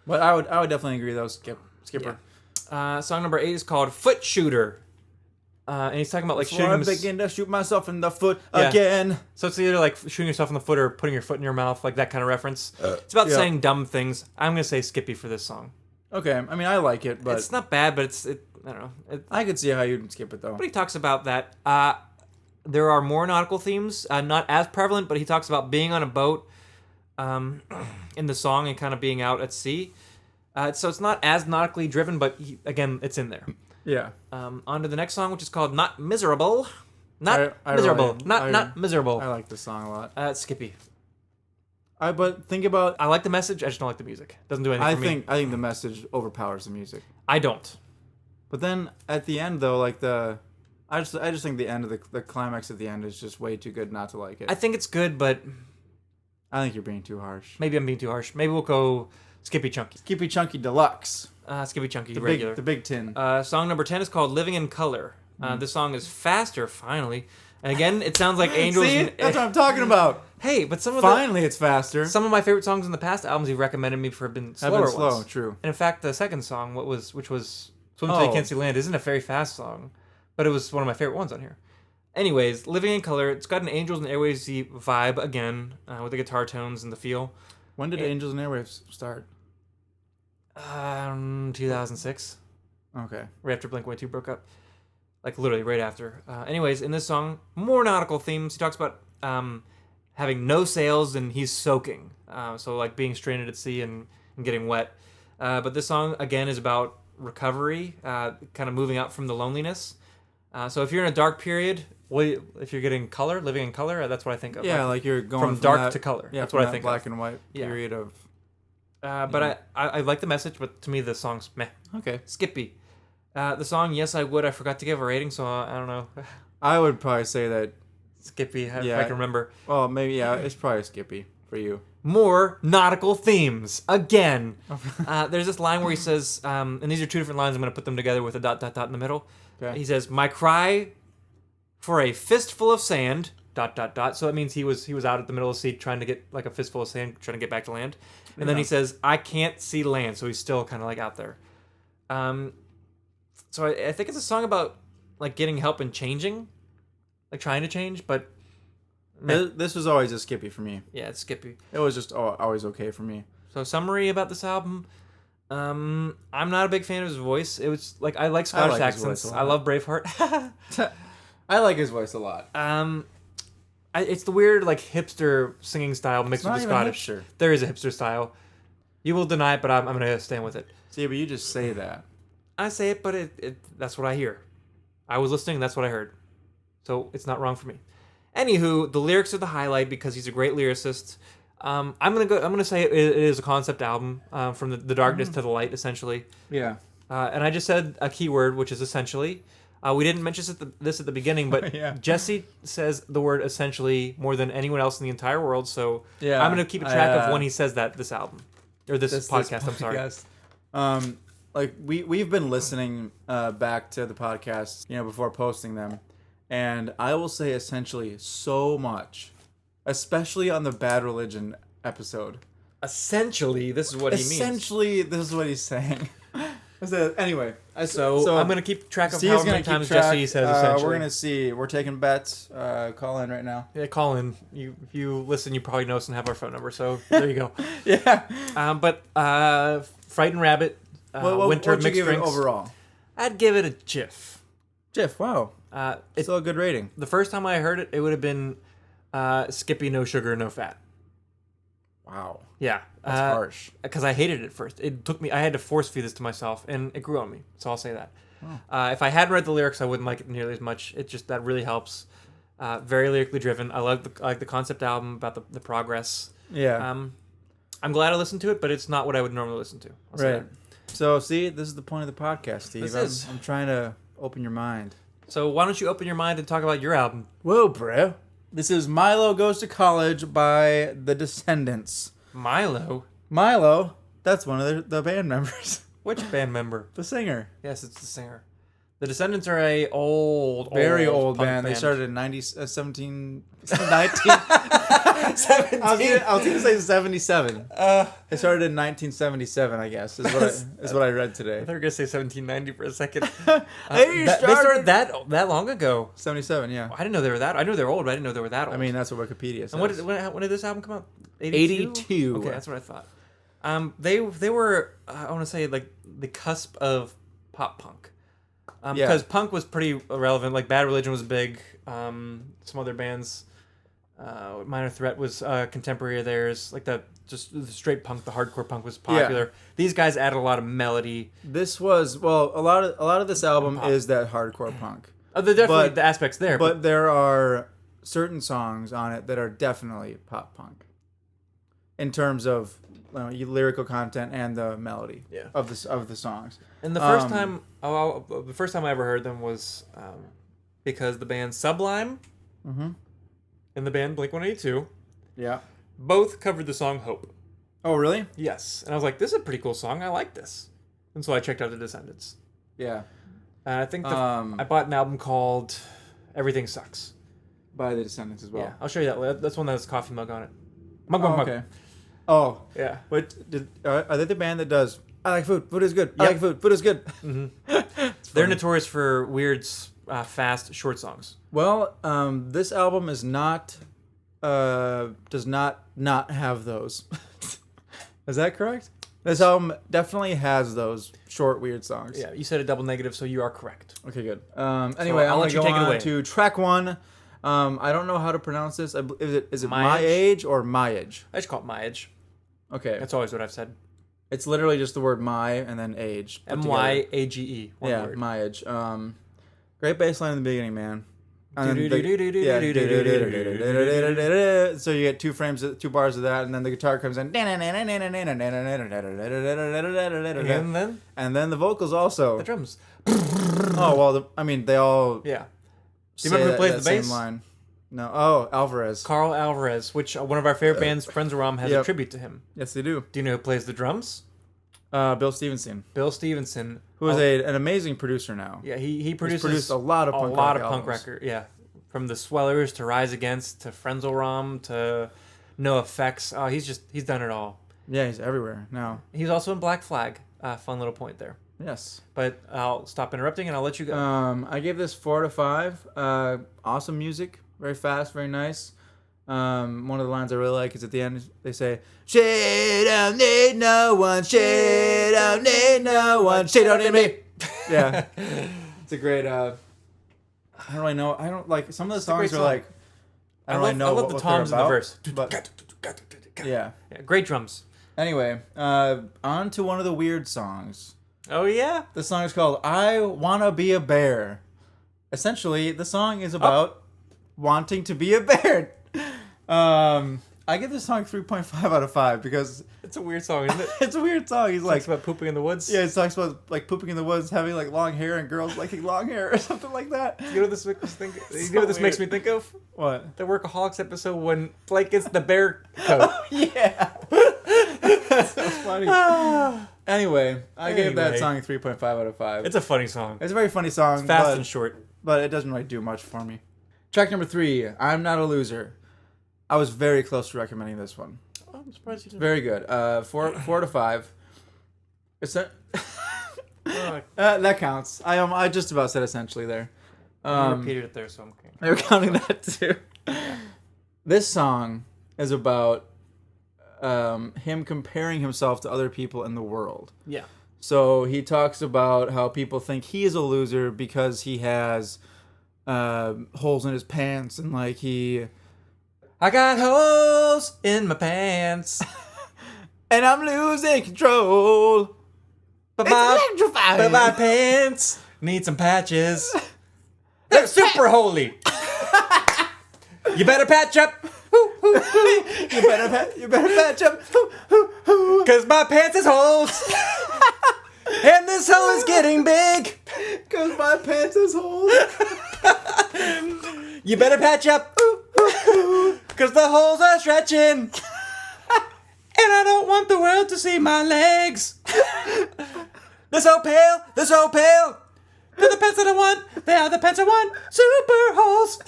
But I would definitely agree, though, Skipper. Yeah. Song number 8 is called Foot Shooter. And he's talking about like Before shooting. I begin to shoot myself in the foot again. So it's either like shooting yourself in the foot or putting your foot in your mouth, like that kind of reference. It's about saying dumb things. I'm gonna say Skippy for this song. Okay, I mean I like it, but it's not bad, but I don't know. I could see how you'd skip it though. But he talks about that. There are more nautical themes, not as prevalent, but he talks about being on a boat in the song and kind of being out at sea. So it's not as nautically driven, but again, it's in there. Yeah. On to the next song, which is called Not Miserable. Not I miserable. really- Not miserable. I like this song a lot. It's Skippy. But think about. I like the message. I just don't like the music. Doesn't do anything for me. I think the message overpowers the music. I don't. But then at the end though, like I just think the end of the climax at the end is just way too good not to like it. I think it's good, but I think you're being too harsh. maybe I'm being too harsh. Maybe we'll go Skippy Chunky. Skippy Chunky Deluxe. Skippy Chunky The regular. big tin. Song number 10 is called Living in Color. This song is faster, finally. And again, it sounds like Angels. See? That's what I'm talking about. Hey, but Finally, it's faster. some of my favorite songs in the past albums you've recommended me for have been slower slow, ones. true. And in fact, the second song, which was Swim Till You Can't See Land, isn't a very fast song, but it was one of my favorite ones on here. Anyways, Living in Color, it's got an Angels and Airwaves vibe again, with the guitar tones and the feel. When did Angels and Airwaves start? 2006. Okay. Right after Blink-182 broke up. Like, literally right after. Anyways, in this song, more nautical themes. He talks about having no sails and he's soaking. So, like, being stranded at sea and getting wet. But this song, again, is about recovery, kind of moving out from the loneliness. So if you're in a dark period, if you're getting color, living in color, that's what I think of. Yeah, like you're going from dark to color. Yeah, that's what I that think black of. and white period of... But I like the message, but to me the song's meh. Okay. Skippy. The song, Yes I Would, I forgot to give a rating, so I don't know. I would probably say that... Skippy, if I can remember. Well, maybe, yeah, it's probably Skippy for you. More nautical themes. Again. There's this line where he says, and these are two different lines, I'm going to put them together with a ... in the middle. Okay. He says, my cry for a fistful of sand, ... So that means he was out at the middle of the sea trying to get like a fistful of sand, trying to get back to land. And then he says, I can't see land. So he's still kind of like out there. So I think it's a song about like getting help and changing, like trying to change, but This was always a Skippy for me. yeah, it's Skippy. It was just always okay for me. So summary about this album. I'm not a big fan of his voice. It was like I like Scottish like his accents. voice a lot. I love Braveheart. I like his voice a lot. It's the weird like hipster singing style mixed not with the even Scottish. hipster. There is a hipster style. You will deny it, but I'm gonna stand with it. See, but you just say that. I say it, but that's what I hear. I was listening, and that's what I heard. So it's not wrong for me. Anywho, the lyrics are the highlight because he's a great lyricist. I'm gonna say it is a concept album, from the darkness to the light, essentially. Yeah. And I just said a keyword, which is essentially. We didn't mention this at the beginning, but Yeah. Jesse says the word essentially more than anyone else in the entire world. So Yeah, I'm going to keep a track of when he says that this album. Or this podcast, I'm sorry. Like we've been listening back to the podcast, before posting them, and I will say essentially so much, especially on the Bad Religion episode. Essentially, this is what he means. Essentially, this is what he's saying. Anyway, So I'm going to keep track of Steve's how many times Jesse says essentially. We're gonna see. We're taking bets. Call in right now. Yeah, call in. If you listen, you probably know us and have our phone number. So there you go. Yeah. But Frightened Rabbit, Winter what'd you Mixed give Drinks. it overall? I'd give it a Jiff. Jeff, wow. It's still a good rating. The first time I heard it, it would have been Skippy, no sugar, no fat. Wow. Yeah. That's harsh. Because I hated it at first. It took me, I had to force feed this to myself, and it grew on me. So I'll say that. If I hadn't read the lyrics, I wouldn't like it nearly as much. It just that really helps. Very lyrically driven. I like the concept album about the progress. Yeah. I'm glad I listened to it, but it's not what I would normally listen to. I'll say Right. that. So, see, this is the point of the podcast, Steve. This is. I'm trying to open your mind. So why don't you open your mind and talk about your album? Whoa, bro. This is Milo Goes to College by the Descendents. Milo? Milo, that's one of the band members. Which band member? The singer. Yes, it's the singer. The Descendents are a Very old punk band. They started in 19. I was going to say 77. They started in 1977, I guess, is what I read today. I thought you were gonna say 1790 for a second. They They started that long ago. 77, yeah. I didn't know they were that. I knew they were old, but I didn't know they were that old. I mean, that's what Wikipedia says. and when did this album come out? 82. Okay, that's what I thought. They were I want to say like the cusp of pop punk. Yeah. Because punk was pretty irrelevant. Like Bad Religion was big. Some other bands. Minor Threat was contemporary of theirs. Like the straight punk, the hardcore punk was popular. Yeah. These guys added a lot of melody. This was, well, a lot of this album Pop. is that hardcore punk. There's definitely But- the aspects there. But there are certain songs on it that are definitely pop punk. In terms of lyrical content and the melody Yeah. of the songs. And the first time I ever heard them was because the band Sublime and the band Blink-182 Yeah. both covered the song Hope. Oh, really? Yes. And I was like, this is a pretty cool song. I like this. And so I checked out the Descendents. Yeah. And I think I bought an album called Everything Sucks. By the Descendants as well. Yeah, I'll show you that. That's one that has a coffee mug on it. Oh, Mug. okay. Oh, Yeah. but are they the band that does I like food, food is good. I Yep. like food, food is good. They're notorious for weird, fast, short songs. Well, this album is not does not have those. Is that correct? This album definitely has those short, weird songs. Yeah, you said a double negative, so you are correct. Okay, good. Anyway, I'll I'm let gonna you go take it on away. to track one. I don't know how to pronounce this. Is it My my Age? age or my age? I just call it My Age. Okay, That's always what I've said. it's literally just the word my and then age. put together. MYAGE. One Yeah, word. my age. Great bass line in the beginning, man. And then so you get two bars of that, and then the guitar comes in, And then and then the vocals also. the drums. Oh well, they all. Yeah. Do you remember who plays the bass? Same line. No. Oh, Alvarez. Carl Alvarez, which one of our favorite bands, Friends of Rom, has a Yep. tribute to him. Yes, they do. Do you know who plays the drums? Bill Stevenson, Bill Stevenson. who is an amazing producer now. Yeah, he produces produced a lot of punk rock albums. records. Yeah, from the Swellers to Rise Against to Frenzel-Rom to No Effects. Oh, he's done it all. Yeah, he's everywhere now. He's also in Black Flag. Fun little point there. Yes. But I'll stop interrupting and I'll let you go. I gave this 4 out of 5. Awesome music, very fast, very nice. One of the lines I really like is at the end. They say, "She don't need no one. She don't need no one. She don't need me." Yeah, it's a great. I don't really know. I don't like some of the It's a great songs are song. like. I don't really know I love what the they're toms in the about, verse. but yeah. Yeah, great drums. Anyway, on to one of the weird songs. Oh yeah. The song is called "I Wanna Be a Bear." Essentially, the song is about wanting to be a bear. I give this song 3.5 out of 5 because It's a weird song, isn't it? it's a weird song. He's Like like, about pooping in the woods. yeah, it talks about like pooping in the woods, having like long hair, and girls liking long hair or something like that. You know what this makes me think? You So know what this makes me weird. think of? What? The Workaholics episode when Blake gets the bear coat. Yeah. That's so funny. Anyway, I gave that Anyway. song 3.5 out of 5. It's a funny song. It's a very funny song. It's fast but, and short. but it doesn't really do much for me. Track number 3, "I'm Not a Loser." I was very close to recommending this one. Oh, I'm surprised you didn't. Very good. 4 to 5. It's that. Oh, That counts. I just about said essentially there. I repeated it there, so I'm okay. They were counting that too. This song is about him comparing himself to other people in the world. Yeah. So he talks about how people think he is a loser because he has holes in his pants and like he. I got holes in my pants. And I'm losing control. But It's my, electrifying. but my pants Need some patches. They're super holy. You better patch up. You better patch up. Cause my pants is holes. And this hole is getting big. Cause my pants is holes. You better patch up. Cause the holes are stretching. And I don't want the world to see my legs. They're so pale. They're so pale. They're the pants that I want. They are the pants I want. Super holes.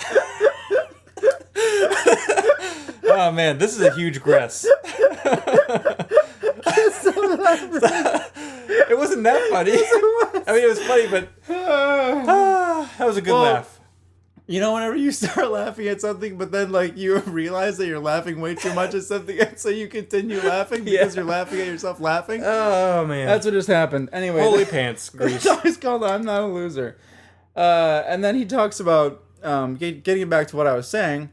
Oh man, this is a huge gress. It wasn't that funny. I mean, it was funny, but that was a good laugh. You know, whenever you start laughing at something, but then like you realize that you're laughing way too much at something, and so you continue laughing because you're laughing at yourself laughing. Oh man, That's what just happened. Anyway, holy pants the grease. song is called "I'm Not a Loser," and then he talks about getting back to what I was saying.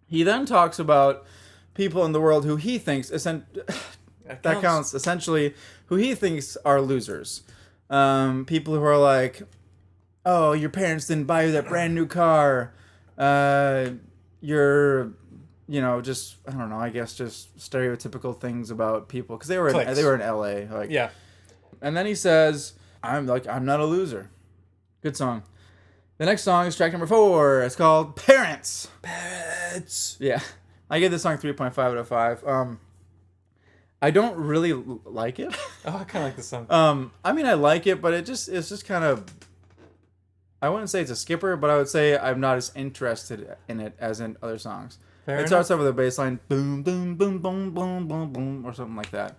He then talks about people in the world who he thinks that counts essentially who he thinks are losers. People who are like, oh, your parents didn't buy you that brand new car. You're, just I don't know. I guess just stereotypical things about people because they were in L.A. Like, Yeah. And then he says, I'm not a loser. Good song. The next song is track number 4. It's called Parents. Parents. Yeah. I give this song 3.5 out of 5. I don't really like it. Oh, I kind of like this song. I mean, I like it, but it's just kind of, I wouldn't say it's a skipper, but I would say I'm not as interested in it as in other songs. It starts off with a bass line, boom, boom, boom, boom, boom, boom, boom, or something like that.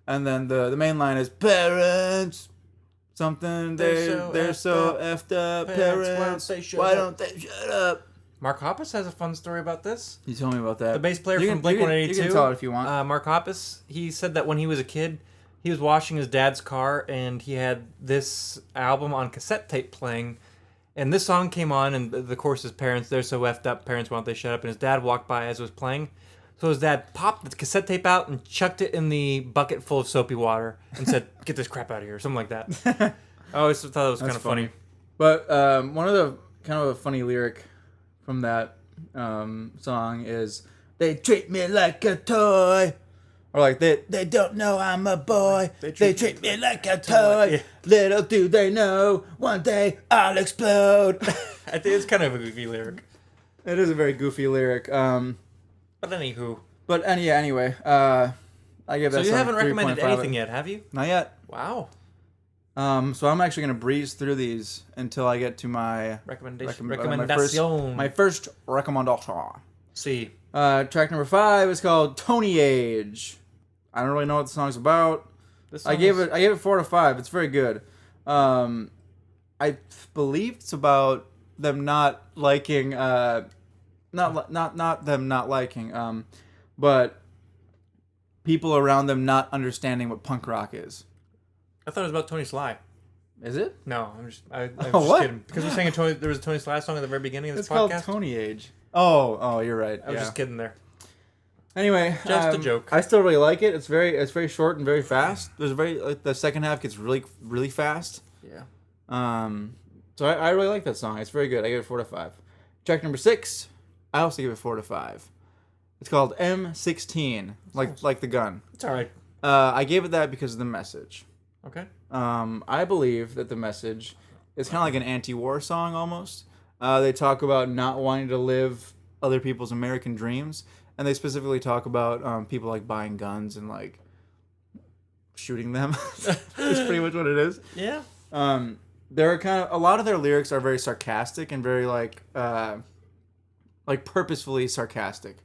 And then the main line is, parents, something, they're so effed up, parents, why don't they shut up? Mark Hoppus has a fun story about this. You told me about that. The bass player from Blink-182. You can tell it if you want. Mark Hoppus, he said that when he was a kid, he was washing his dad's car, and he had this album on cassette tape playing, and this song came on, and the chorus is, parents, they're so effed up, parents, why don't they shut up? And his dad walked by as it was playing. So his dad popped the cassette tape out and chucked it in the bucket full of soapy water and said, get this crap out of here, or something like that. I always thought it was kind of funny. But one of the kind of a funny lyric from that song is, they treat me like a toy. Or like, they don't know I'm a boy. They treat me like a toy. Yeah. Little do they know, one day I'll explode. I think it's kind of a goofy lyric. It is a very goofy lyric. But anywho. Anyway, I give that. So you haven't recommended anything yet, have you? Not yet. Wow. So I'm actually going to breeze through these until I get to my recommendation. My first recommendation. See. Track number 5 is called Tony Age. I don't really know what the song's about. I gave it 4 out of 5. It's very good. I believe it's about them not liking not them not liking but people around them not understanding what punk rock is. I thought it was about Tony Sly. Is it? No, I'm just what? kidding. Because we're saying there was a Tony Sly song at the very beginning of this podcast. It's called Tony Age. Oh, you're right. I was just kidding there. Anyway, just a joke. I still really like it. It's very short and very fast. There's the second half gets really really fast. Yeah. So I really like that song. It's very good. I give it 4 out of 5. Track number 6, I also give it 4 out of 5. It's called M16, like the gun. It's all right. I gave it that because of the message. Okay. I believe that the message is kind of like an anti-war song almost. They talk about not wanting to live other people's American dreams, and they specifically talk about people like buying guns and like shooting them. That's pretty much what it is. Yeah. They're kind of, a lot of their lyrics are very sarcastic and very like purposefully sarcastic,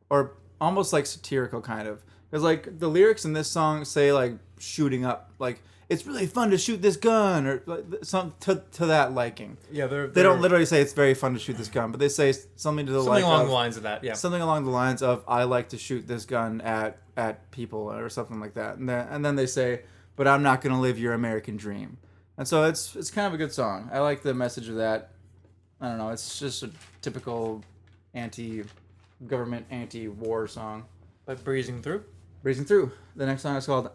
or almost like satirical kind of. Because like the lyrics in this song say like shooting up, like it's really fun to shoot this gun, or like, some to that liking. Yeah, they don't literally say it's very fun to shoot this gun, but they say something to the something along the lines of that. Yeah, something along the lines of I like to shoot this gun at people or something like that, and then they say, but I'm not gonna live your American dream. And so it's kind of a good song. I like the message of that. I don't know. It's just a typical anti-government, anti-war song. Like breezing through. Breezing through. The next song is called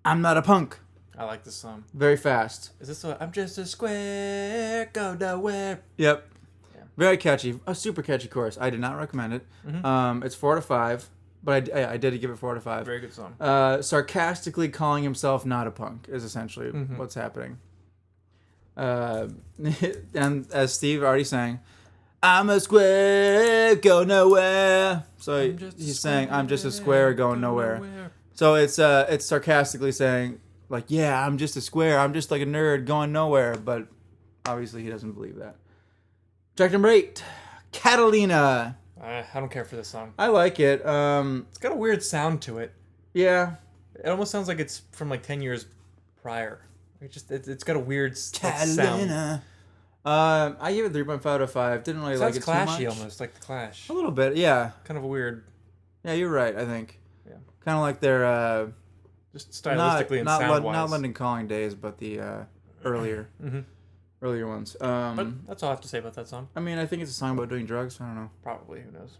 "I'm Not a Punk." I like this song. Very fast. Is this what? I'm just a square, go nowhere. Yep. Yeah. Very catchy. A super catchy chorus. I did not recommend it. It's 4 out of 5, but I did give it 4 out of 5. Very good song. Sarcastically calling himself not a punk is essentially what's happening. And as Steve already sang, I'm a square, go nowhere. So he's saying, I'm just a square, going nowhere. So it's sarcastically saying, like, yeah, I'm just a square. I'm just like a nerd going nowhere. But obviously he doesn't believe that. Track number 8, Catalina. I don't care for this song. I like it. It's got a weird sound to it. Yeah. It almost sounds like it's from like 10 years prior. It's got a weird sound. Catalina. I give it 3.5 out of 5. Didn't really like it too much. Clashy almost, like the Clash. A little bit, yeah. Kind of a weird. Yeah, you're right, I think. Yeah. Kind of like their Just stylistically not and sound-wise. not London Calling days, but the earlier ones. But that's all I have to say about that song. I mean, I think it's a song about doing drugs. I don't know. Probably, who knows?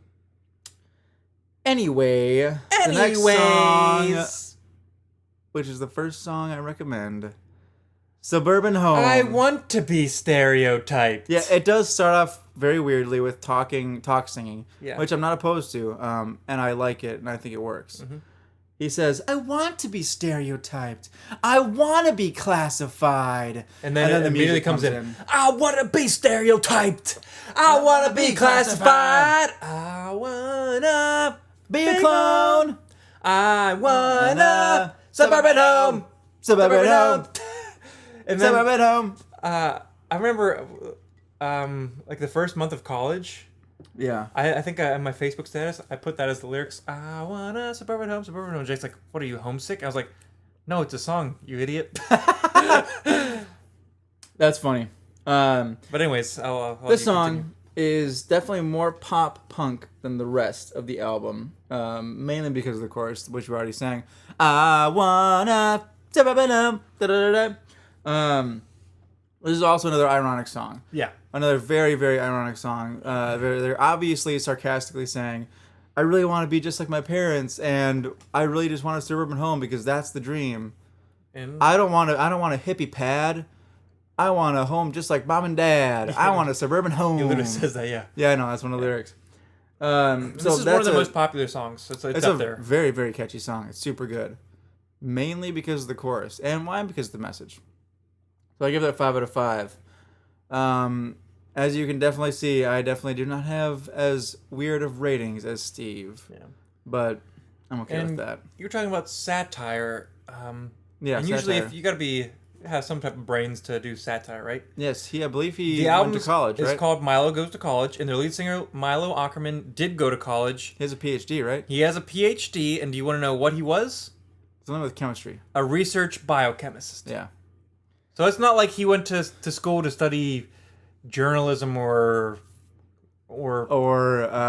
Anyway, the next song, which is the first song I recommend, Suburban Home. I want to be stereotyped. Yeah, it does start off very weirdly with talk singing, Yeah. which I'm not opposed to, and I like it, and I think it works. He says, I want to be stereotyped. I want to be classified. And then it the immediately music comes in. I want to be stereotyped. I want to be classified. I want to Be a clone. I want to suburban home. Suburban home. And then, Suburban home. I remember, like the first month of college, Yeah. I think in my Facebook status, I put that as the lyrics. I want a suburban home, suburban home. Jake's like, what are you, homesick? I was like, no, it's a song, you idiot. That's funny. But anyways, I'll This song is definitely more pop punk than the rest of the album, mainly because of the chorus, which we already sang. I wanna suburban home. This is also another ironic song. Yeah. Another very, very ironic song. They're obviously sarcastically saying, I really want to be just like my parents, and I really just want a suburban home because that's the dream. And I don't want a hippie pad. I want a home just like mom and dad. I want a suburban home. he literally says that, yeah. Yeah, I know. That's one of the lyrics. This is one of the most popular songs. It's it's up a there. very, very catchy song. It's super good. Mainly because of the chorus. And why? Because of the message. So I give that 5 out of 5. As you can definitely see, I definitely do not have as weird of ratings as Steve. Yeah. But I'm okay with And that. you're talking about satire. Yeah, and usually satire. if you got to have some type of brains to do satire, right? Yes, I believe he The went album to college, is right? called Milo Goes to College, and their lead singer, Milo Ackerman, did go to college. He has a PhD, right? He has a PhD, and do you want to know what he was? Something with chemistry. A research biochemist. Yeah. So it's not like he went to school to study journalism or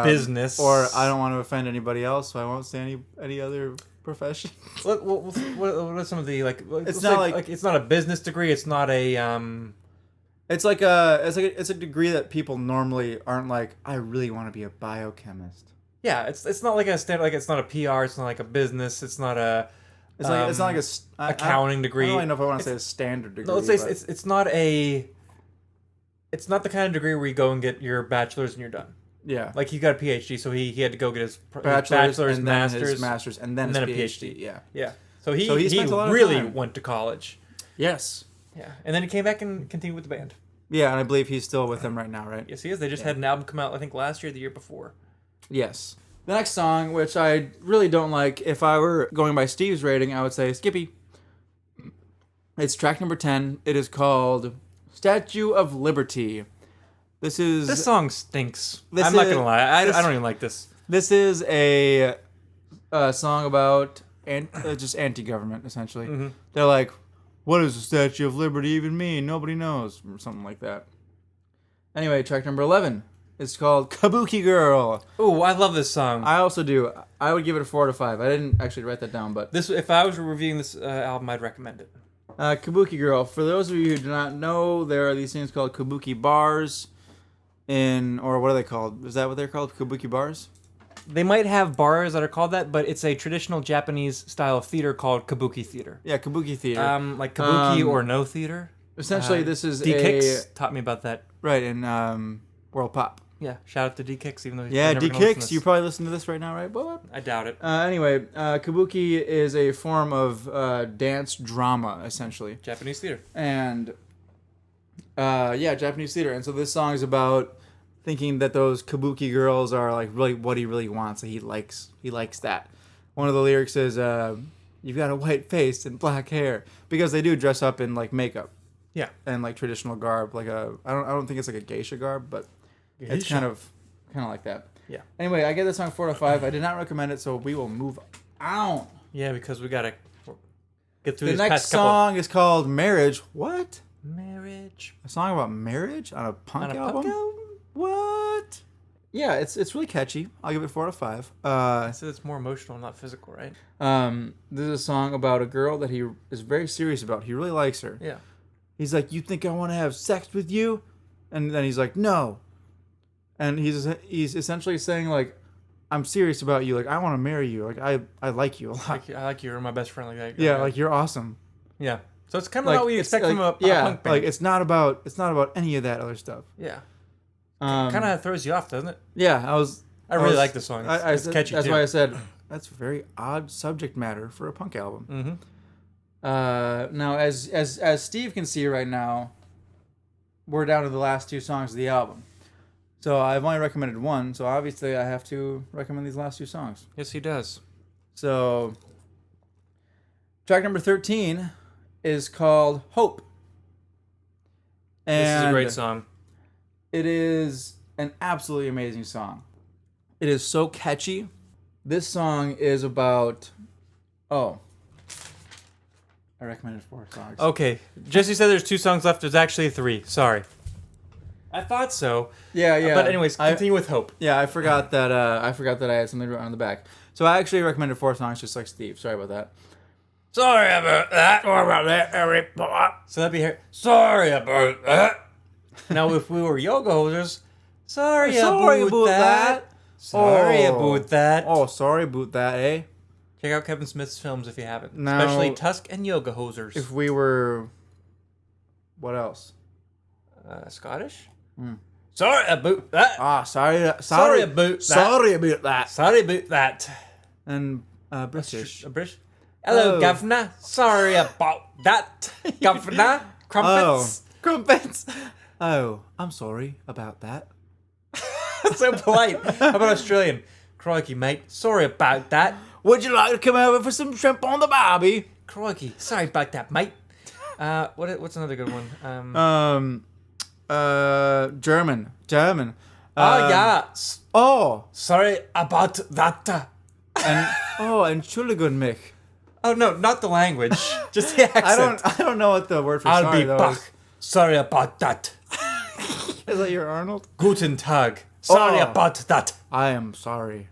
business. Or I don't want to offend anybody else, so I won't say any other profession. What are some of the like? It's not like it's not a business degree. It's not a It's a degree that people normally aren't like. I really want to be a biochemist. Yeah, it's not like a standard. Like it's not a PR. It's not like a business. It's not a. It's not like accounting degree. I don't really know if I want to say a standard degree. No, let's say it's not a. It's not the kind of degree where you go and get your bachelor's and you're done. Yeah. Like he got a PhD, so he had to go get his Bachelor's and master's, then his master's, and then a his PhD. Yeah. Yeah. So he spent a lot of really time. went to college. Yes. Yeah, and then he came back and continued with the band. Yeah, and I believe he's still with them right now, right? Yes, he is. They just had an album come out, I think, last year, or the year before. Yes. The next song, which I really don't like, if I were going by Steve's rating, I would say Skippy. It's track number 10. It is called Statue of Liberty. This song stinks. I'm not gonna lie. I don't even like this. This is a song about just anti-government, essentially. Mm-hmm. They're like, what does the Statue of Liberty even mean? Nobody knows. Or something like that. Anyway, track number 11. It's called Kabuki Girl. Oh, I love this song. I also do. I would give it a 4 out of 5. I didn't actually write that down, but... If I was reviewing this album, I'd recommend it. Kabuki Girl. For those of you who do not know, there are these things called Kabuki bars or what are they called? Is that what they're called? Kabuki bars? they might have bars that are called that, but it's a traditional Japanese style of theater called kabuki theater. Yeah, kabuki theater. Like kabuki or no theater. Essentially, this is D Kicks taught me about that. Right, in World Pop. Yeah, shout out to D Kicks, even though he's Yeah, never D gonna listen to Kicks, this. you probably listen to this right now, right? What? I doubt it. Anyway, kabuki is a form of dance drama, essentially. Japanese theater. And, Japanese theater. And so this song is about thinking that those kabuki girls are like really what he really wants. He likes that. One of the lyrics is, "You've got a white face and black hair," because they do dress up in like makeup. Yeah. And like traditional garb, like I don't think it's like a geisha garb, but it's kind of like that. Yeah. Anyway, I gave this song 4 out of 5. I did not recommend it, so we will move on. Yeah, because we gotta get through The this next past couple. song is called "Marriage." What? Marriage. A song about marriage on a punk On a album? punk album? What? Yeah, it's really catchy. I'll give it 4 out of 5. I said it's more emotional, not physical, right? This is a song about a girl that he is very serious about. He really likes her. Yeah. He's like, "You think I want to have sex with you?" And then he's like, "No." And he's essentially saying like, "I'm serious about you. Like, I want to marry you. Like, I like you a lot. I like you. You're my best friend. Like that. Yeah, like you're awesome." Yeah. So it's kind of what we it's expect like, from a yeah, punk band. like it's not about any of that other stuff. Yeah. Kind of throws you off, doesn't it? Yeah, I really like the song. It's catchy That's too. why I said that's very odd subject matter for a punk album. Mm-hmm. Now, as Steve can see right now, we're down to the last 2 songs of the album. So I've only recommended 1, so obviously I have to recommend these last 2 songs. Yes, he does. So track number 13 is called "Hope." And This is a great song. it is an absolutely amazing song. It is so catchy. This song is about... I recommended 4 songs. Okay. Jesse said there's 2 songs left. There's actually 3. Sorry. I thought so. Yeah. But anyways, continue with Hope. Yeah, I forgot that I had something written on the back. So I actually recommended 4 songs just like Steve. Sorry about that. Sorry about that. Sorry about that, everybody. So that'd be here. Sorry about that. Now, if we were yoga hosers, sorry about that. Sorry about that. Oh, sorry about that, eh? Check out Kevin Smith's films if you haven't. Now, Especially Tusk and Yoga Hosers. If we were... What else? Scottish? Sorry about that. Sorry about that. Sorry about that. Sorry about that. And British. British? Hello, Oh. Governor. Sorry about that. Governor. Crumpets. Oh, crumpets. Oh, I'm sorry about that. So polite. How about Australian? Crikey, mate. Sorry about that. Would you like to come over for some shrimp on the barbie? Crikey. Sorry about that, mate. What's another good one? German. Yeah. Oh, Sorry about that. and Entschuldigung mich. Oh no, not the language. Just the accent. I don't know what the word for I'll sorry be though back. is. Sorry about that. Is that your Arnold? Guten Tag. Sorry Oh. about that. I am sorry.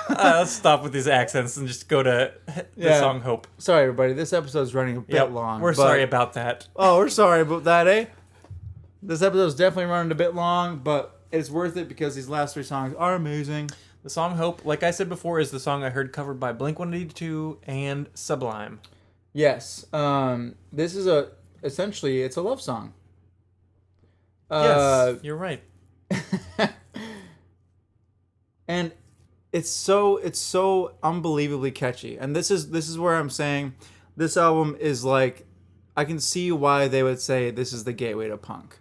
Let's stop with these accents and just go to the Yeah. song Hope. Sorry, everybody. This episode's running a bit long. We're but- sorry about that. Oh, we're sorry about that, eh? This episode's definitely running a bit long, but it's worth it because these last 3 songs are amazing. The song Hope, like I said before, is the song I heard covered by Blink-182 and Sublime. Yes. This is essentially it's a love song. Yes, you're right. And it's so unbelievably catchy. And this is where I'm saying this album is like, I can see why they would say this is the gateway to punk.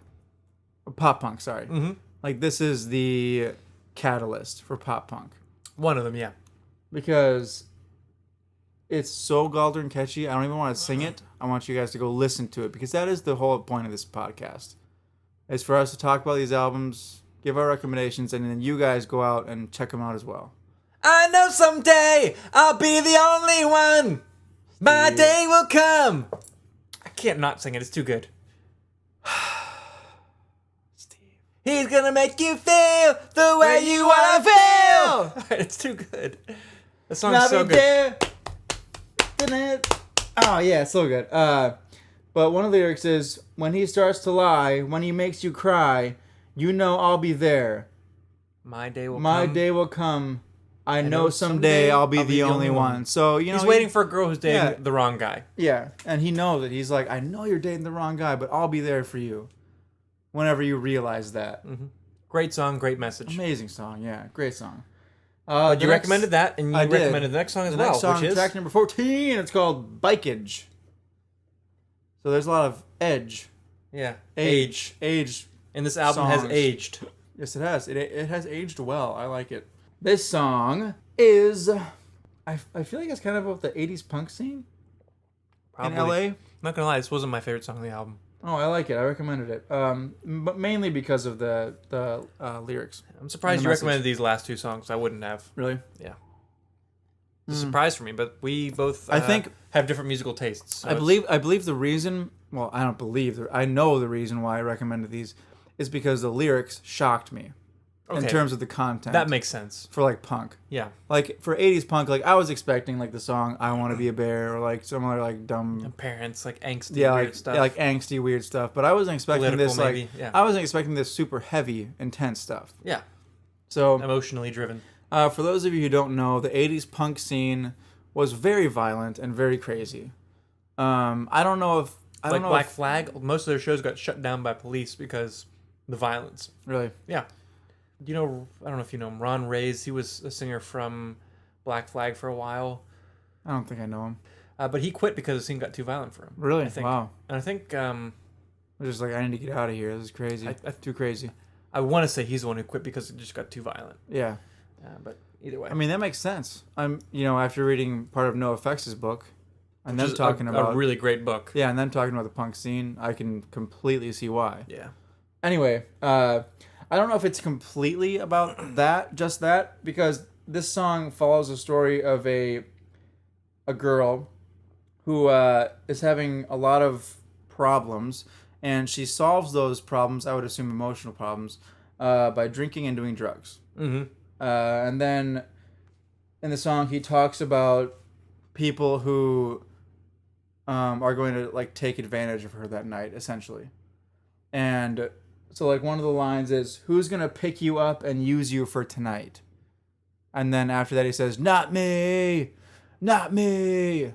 Pop punk, sorry. Mm-hmm. Like this is the catalyst for pop punk. One of them, yeah. Because it's so goddamn catchy. I don't even want to sing it. I want you guys to go listen to it because that is the whole point of this podcast. Is for us to talk about these albums, give our recommendations, and then you guys go out and check them out as well. I know someday I'll be the only one. My day will come. I can't not sing it. It's too good. Steve. He's gonna make you feel the way you wanna feel. It's too good. The song's so good. Oh yeah, so good. But one of the lyrics is, when he starts to lie, when he makes you cry, you know I'll be there. My day will My come. day will come I know someday I'll be the only one. So, you know, he's waiting for a girl who's dating the wrong guy. Yeah, and he knows it. He's like, I know you're dating the wrong guy, but I'll be there for you whenever you realize that. Mm-hmm. Great song, great message. Amazing song, yeah, great song. But you recommended that, and you recommended the next song as well, next song, which is track number 14. It's called Bikeage. So there's a lot of edge. Yeah, Age. And this album songs. has aged. Yes, it has. It has aged well. I like it. This song is, I feel like it's kind of about the 80s punk scene Probably. in LA. I'm not gonna lie, this wasn't my favorite song on the album. Oh, I like it. I recommended it. But mainly because of the lyrics. I'm surprised you recommended these last two songs. I wouldn't have. Really? Yeah. It's a surprise for me, but we both I think have different musical tastes. So I believe the reason. Well, I don't believe. I know the reason why I recommended these is because the lyrics shocked me in terms of the content. that makes sense. for like punk. Yeah. Like for 80s punk, like I was expecting like the song "I Want to Be a Bear" or like some other like dumb. Parents, like angsty Like, weird stuff. yeah, like angsty weird stuff. But I wasn't expecting Political, this maybe, like yeah. I wasn't expecting this super heavy, intense stuff. Yeah. So Emotionally driven. for those of you who don't know, the 80s punk scene was very violent and very crazy. I don't know if Like Black Flag, most of their shows got shut down by police because of the violence. Really. Yeah. You know, I don't know if you know him, Ron Reyes. He was a singer from Black Flag for a while. I don't think I know him. But he quit because the scene got too violent for him. Really? I think. Wow. And I think I'm just like, I need to get out of here. This is crazy. Too crazy. I want to say he's the one who quit because it just got too violent. Yeah. But either way. I mean, that makes sense. After reading part of NoFX's book, and them talking about a really great book. Yeah, and them talking about the punk scene, I can completely see why. Yeah. Anyway, I don't know if it's completely about just that, because this song follows the story of a girl who is having a lot of problems, and she solves those problems, I would assume emotional problems, by drinking and doing drugs. Mm-hmm. And then in the song, he talks about people who are going to like take advantage of her that night, essentially. And so like one of the lines is, "Who's going to pick you up and use you for tonight?" And then after that he says, "Not me, not me."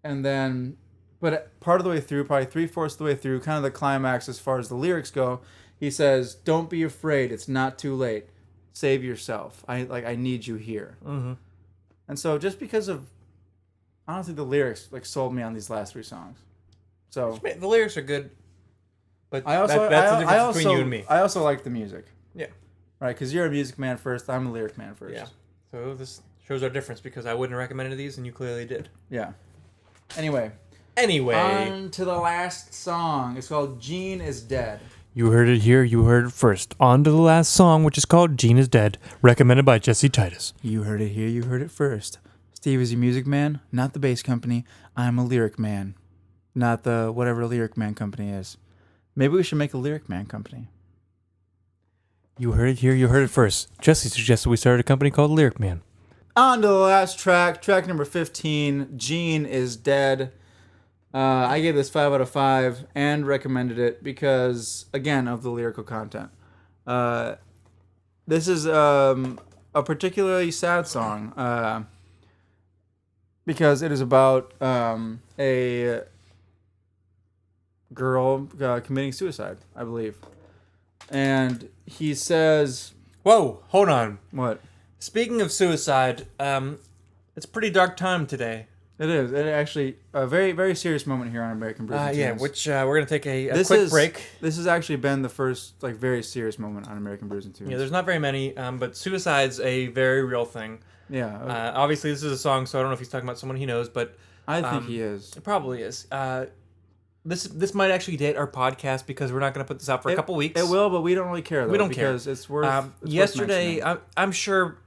And then, but part of the way through, probably 3/4 of the way through, kind of the climax as far as the lyrics go, he says, "Don't be afraid, it's not too late. Save yourself. I need you here." Mm-hmm. And so just because of, honestly, the lyrics like sold me on these last three songs. So The lyrics are good, but that's the difference between you and me. I also like the music. Yeah. Right, because you're a music man first, I'm a lyric man first. Yeah. So this shows our difference because I wouldn't have recommended these and you clearly did. Yeah. Anyway. Anyway. On to the last song. It's called "Gene is Dead." You heard it here, you heard it first. On to the last song, which is called Gene is Dead, recommended by Jesse Titus. You heard it here, you heard it first. Steve is a music man, not the bass company. I'm a lyric man, not the whatever lyric man company is. Maybe we should make a lyric man company. You heard it here, you heard it first. Jesse suggested we start a company called Lyric Man. On to the last track number 15, "Gene is Dead." I gave this 5 out of 5 and recommended it because, again, of the lyrical content. This is a particularly sad song because it is about a girl committing suicide, I believe. And he says... Whoa, hold on. What? Speaking of suicide, it's a pretty dark time today. It is. It actually a very, very serious moment here on American Brews and Tunes. Yeah, which we're going to take a quick break. This has actually been the first like very serious moment on American Brews and Tunes. Yeah, there's not very many, but suicide's a very real thing. Yeah. Obviously, this is a song, so I don't know if he's talking about someone he knows, but... I think he is. It probably is. This might actually date our podcast because we're not going to put this out for a couple weeks. It will, but we don't really care, though. We don't because care. It's worth yesterday, mentioning. I'm sure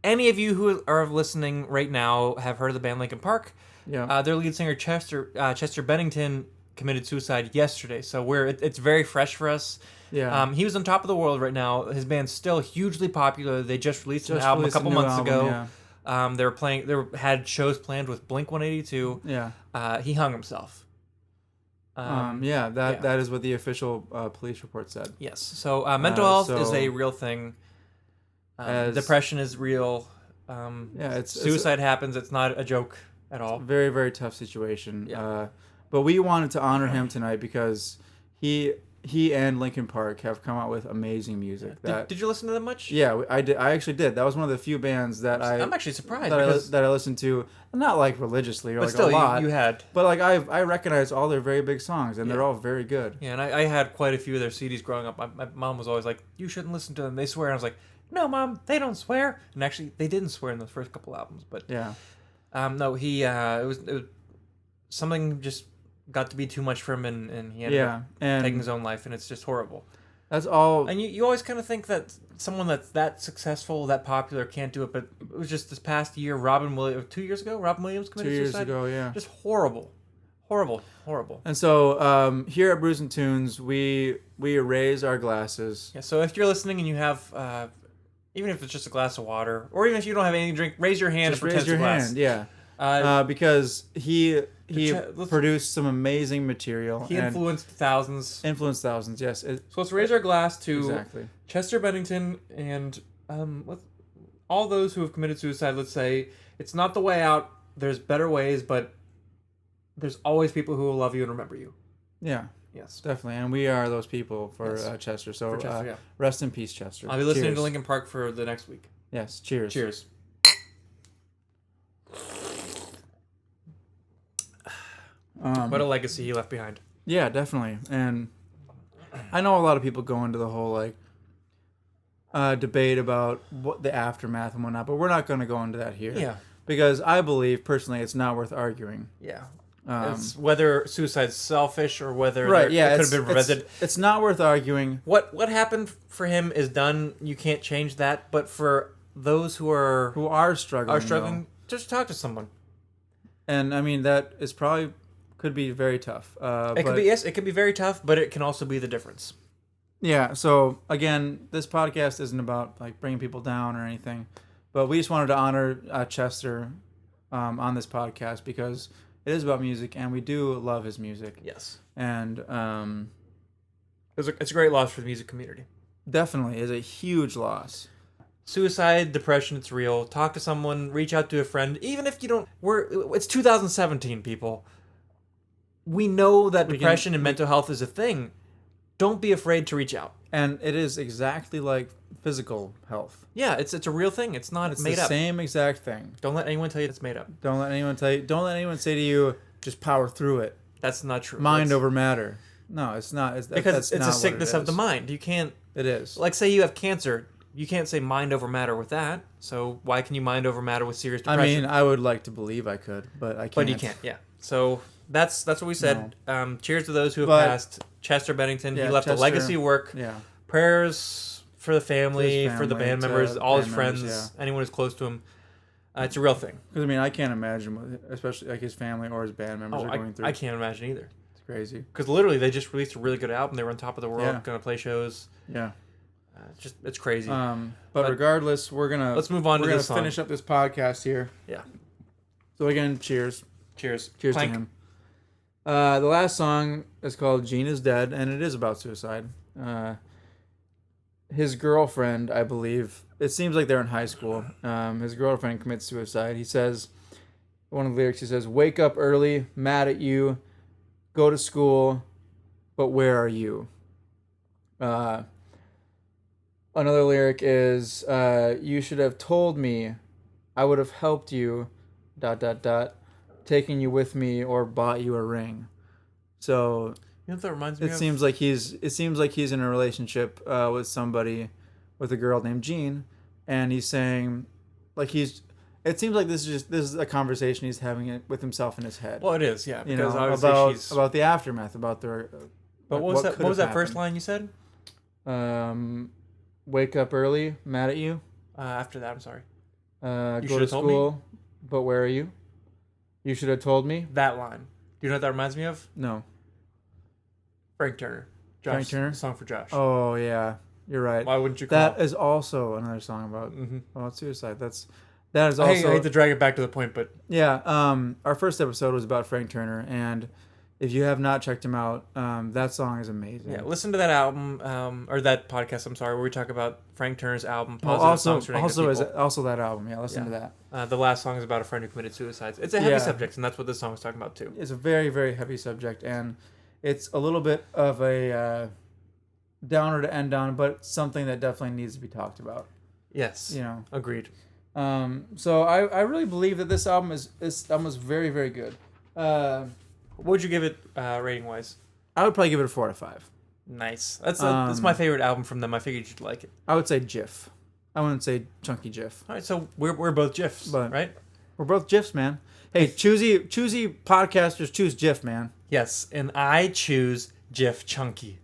any of you who are listening right now have heard of the band Linkin Park. Yeah. Their lead singer Chester Bennington committed suicide yesterday, so it's very fresh for us. Yeah. He was on top of the world right now. His band's still hugely popular. They just released an album a couple months ago. Yeah. They had shows planned with Blink-182. Yeah. He hung himself. That is what the official police report said. Yes. So mental health is a real thing. Depression is real. Suicide happens. It's not a joke at all. Very, very tough situation. Yeah. But we wanted to honor him tonight because he and Linkin Park have come out with amazing music. Did you listen to them much? Yeah, I did. I actually did. That was one of the few bands that I'm actually surprised that I listened to, not like religiously or but like still, a lot. You had. But like I recognize all their very big songs, and they're all very good. Yeah, and I had quite a few of their CDs growing up. My mom was always like, "You shouldn't listen to them. They swear." And I was like, "No, Mom, they don't swear." And actually, they didn't swear in the first couple albums. But yeah, no, he it was something just got to be too much for him, and he ended up taking his own life, and it's just horrible. That's all. And you always kind of think that someone that's that successful, that popular, can't do it, but it was just this past year, 2 years ago, Robin Williams committed 2 years suicide. ago, yeah. Just horrible. And so here at Brews and Tunes, we raise our glasses. Yeah, so if you're listening and you have, even if it's just a glass of water, or even if you don't have anything to drink, raise your hand. Just raise your hand, yeah. Because he produced some amazing material. He influenced thousands. Yes. So let's raise our glass to exactly. Chester Bennington and all those who have committed suicide. Let's say it's not the way out. There's better ways, but there's always people who will love you and remember you. Yeah. Yes. Definitely. And we are those people for Chester. So rest in peace, Chester. I'll be listening to Linkin Park for the next week. Yes. Cheers. Cheers. What a legacy he left behind. Yeah, definitely. And I know a lot of people go into the whole debate about what the aftermath and whatnot, but we're not going to go into that here. Yeah. Because I believe personally it's not worth arguing. Yeah. It's whether suicide's selfish or whether it could have been prevented. It's not worth arguing. What happened for him is done. You can't change that. But for those who are struggling, just talk to someone. And I mean that is probably could be very tough. It could be very tough, but it can also be the difference. Yeah. So again, this podcast isn't about bringing people down or anything, but we just wanted to honor Chester on this podcast because it is about music, and we do love his music. Yes. And it's a great loss for the music community. Definitely is a huge loss. Suicide, depression, it's real. Talk to someone, reach out to a friend, even if you don't. It's 2017, people. We know that depression and mental health is a thing. Don't be afraid to reach out. And it is exactly like physical health. Yeah, it's a real thing. It's not made up. It's the same exact thing. Don't let anyone tell you it's made up. Don't let anyone say to you, just power through it. That's not true. Mind over matter. No, it's not. Because it's a sickness of the mind. You can't. It is. Like, say you have cancer. You can't say mind over matter with that. So why can you mind over matter with serious depression? I mean, I would like to believe I could, but I can't. But you can't. Yeah. So that's what we said. No. Cheers to those who have passed. Chester Bennington. He left a legacy of work. Yeah. Prayers for the family, for the band members, all his friends, anyone who's close to him. It's a real thing. Because I mean, I can't imagine what, especially his family or his band members are going through. I can't imagine either. It's crazy. Because literally, they just released a really good album. They were on top of the world, going to play shows. Yeah. It's crazy. But regardless, let's move on. We're gonna finish up this podcast here. Yeah. So again, cheers. Cheers to him. The last song is called "Gene Is Dead," and it is about suicide. His girlfriend, I believe, it seems like they're in high school. His girlfriend commits suicide. He says, one of the lyrics, he says, "Wake up early, mad at you, go to school, but where are you?" Another lyric is, "You should have told me, I would have helped you, ... taking you with me or bought you a ring." So you know what that reminds me of? It seems like he's in a relationship with somebody, with a girl named Jean, and he's saying, it seems like this is a conversation he's having with himself in his head. Well, it is, yeah. Because about the aftermath, about their. But what was that first line you said? Wake up early, mad at you. After that, I'm sorry. Go to school, but where are you? You should have told me. That line. Do you know what that reminds me of? No. Frank Turner. Frank Turner? Song for Josh. Oh, yeah. You're right. Why wouldn't you call That is also another song about suicide. That is also... I hate to drag it back to the point, but... Yeah. Our first episode was about Frank Turner, and If you have not checked him out, that song is amazing. Yeah, listen to that album, or that podcast, I'm sorry, where we talk about Frank Turner's album, Well, Positive also, Songs for Negative People. also that album. Yeah, listen to that. The last song is about a friend who committed suicide. It's a heavy Yeah. subject, and that's what this song is talking about, too. It's a very, very heavy subject, and it's a little bit of a downer to end on, but something that definitely needs to be talked about. Yes. You know. Agreed. So I really believe that this album is very, very good. What would you give it rating-wise? I would probably give it a 4 out of 5. Nice. That's my favorite album from them. I figured you'd like it. I would say Jif. I wouldn't say Chunky Jif. All right, so we're both Jifs, But- right? We're both Jifs, man. Hey, choosy podcasters choose Jif, man. Yes, and I choose Jif Chunky.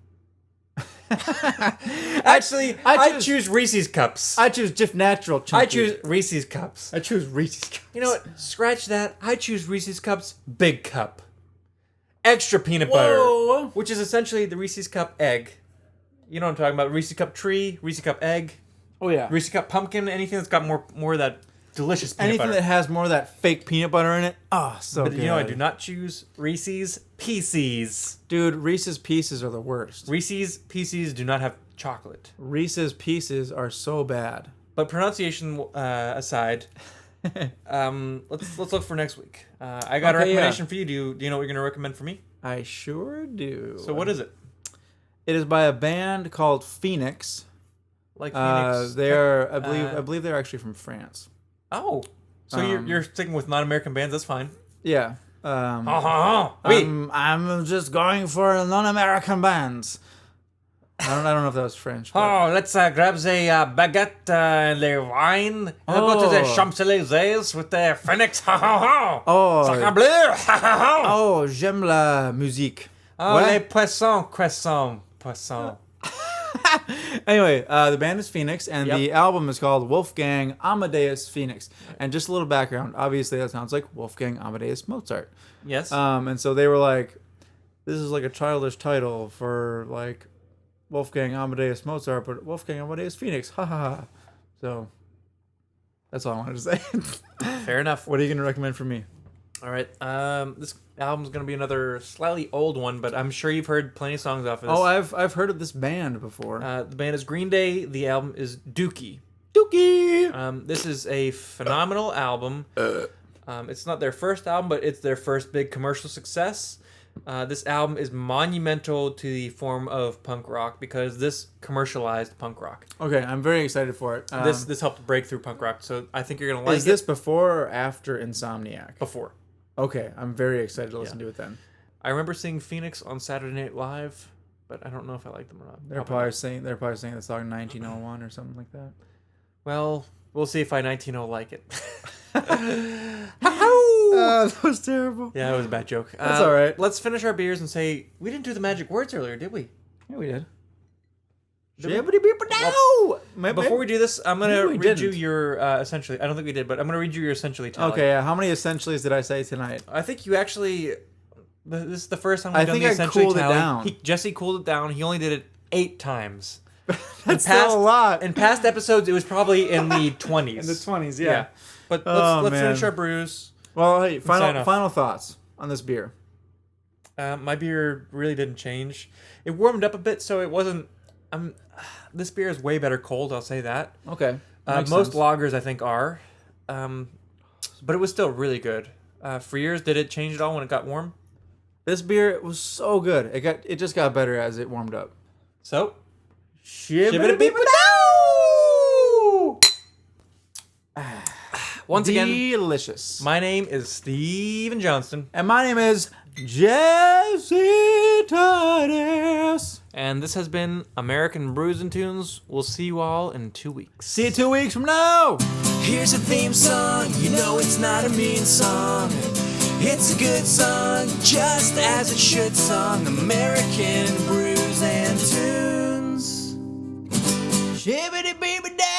Actually, I choose Reese's Cups. I choose Jif Natural Chunky. I choose Reese's Cups. I choose Reese's Cups. You know what? Scratch that. I choose Reese's Cups Big Cup. Extra peanut butter. Whoa. Which is essentially the Reese's Cup egg. You know what I'm talking about. Reese's Cup tree, Reese's Cup egg, Oh yeah. Reese's Cup pumpkin, anything that's got more of that delicious peanut Anything butter. that has more of that fake peanut butter in it. Oh, so But good. you know, I do not choose Reese's Pieces. Dude, Reese's Pieces are the worst. Reese's Pieces do not have chocolate. Reese's Pieces are so bad. But pronunciation aside, let's look for next week. I got a Okay, recommendation for you. Do you know what you're gonna recommend for me? I sure do. So what is it? It is by a band called Phoenix. Like Phoenix? They're I believe they're actually from France. Oh, so you're sticking with non-American bands? That's fine. Yeah. Oui. I'm just going for non-American bands. I don't know if that was French. But... Oh, let's grab the baguette and the wine. And go to the Champs-Élysées with the Phoenix. Oh. Sacre bleu. Oh, j'aime la musique. Oh, What? les poissons, poisson. Anyway, the band is Phoenix, and Yep. the album is called Wolfgang Amadeus Phoenix. And just a little background. Obviously, that sounds like Wolfgang Amadeus Mozart. Yes. And so they were like, this is like a childish title for like Wolfgang Amadeus Mozart, but Wolfgang Amadeus Phoenix. Ha ha ha. So that's all I wanted to say. Fair enough. What are you going to recommend for me? All right. This album's gonna be another slightly old one, but I'm sure you've heard plenty of songs off of this. Oh, I've heard of this band before. The band is Green Day. The album is Dookie. Dookie! This is a phenomenal album. It's not their first album, but it's their first big commercial success. This album is monumental to the form of punk rock because this commercialized punk rock. Okay, I'm very excited for it. This helped break through punk rock, so I think you're gonna like is this before or after Insomniac? before. Okay, I'm very excited to listen to it then. I remember seeing Phoenix on Saturday Night Live, but I don't know if I like them or not. They're probably saying the song 1901 or something like that. Well, we'll see if I 19 like it. That was terrible. Yeah, that was a bad joke. That's all right. Let's finish our beers and say we didn't do the magic words earlier, did we? Yeah, we did. Before we do this, I'm gonna Maybe we read you didn't. your essentially. I don't think we did, but I'm gonna read you your essentially tally. Okay, how many essentials did I say tonight? I think you actually. This is the first time we've I done think the I essentially cooled it tally. down. Jesse cooled it down. He only did it 8 times. That's still a lot. In past episodes, it was probably in the 20s. In the 20s, yeah. But Oh, let's man. finish our brews. Well, hey, sign off. final thoughts on this beer. My beer really didn't change. It warmed up a bit, so it wasn't. This beer is way better cold. I'll say that. Okay. Most lagers, I think, are, but it was still really good. For years, did it change at all when it got warm? This beer was so good. It just got better as it warmed up. So, Shibbity-beep-a-dow! once again, Delicious. my name is Steven Johnston, And my name is Jesse Titus. and this has been American Brews and Tunes. We'll see you all in 2 weeks. See you 2 weeks from now. Here's a theme song, you know it's not a mean song. It's a good song, just as it should song. American Brews and Tunes. Shibbity-beep-a-dow!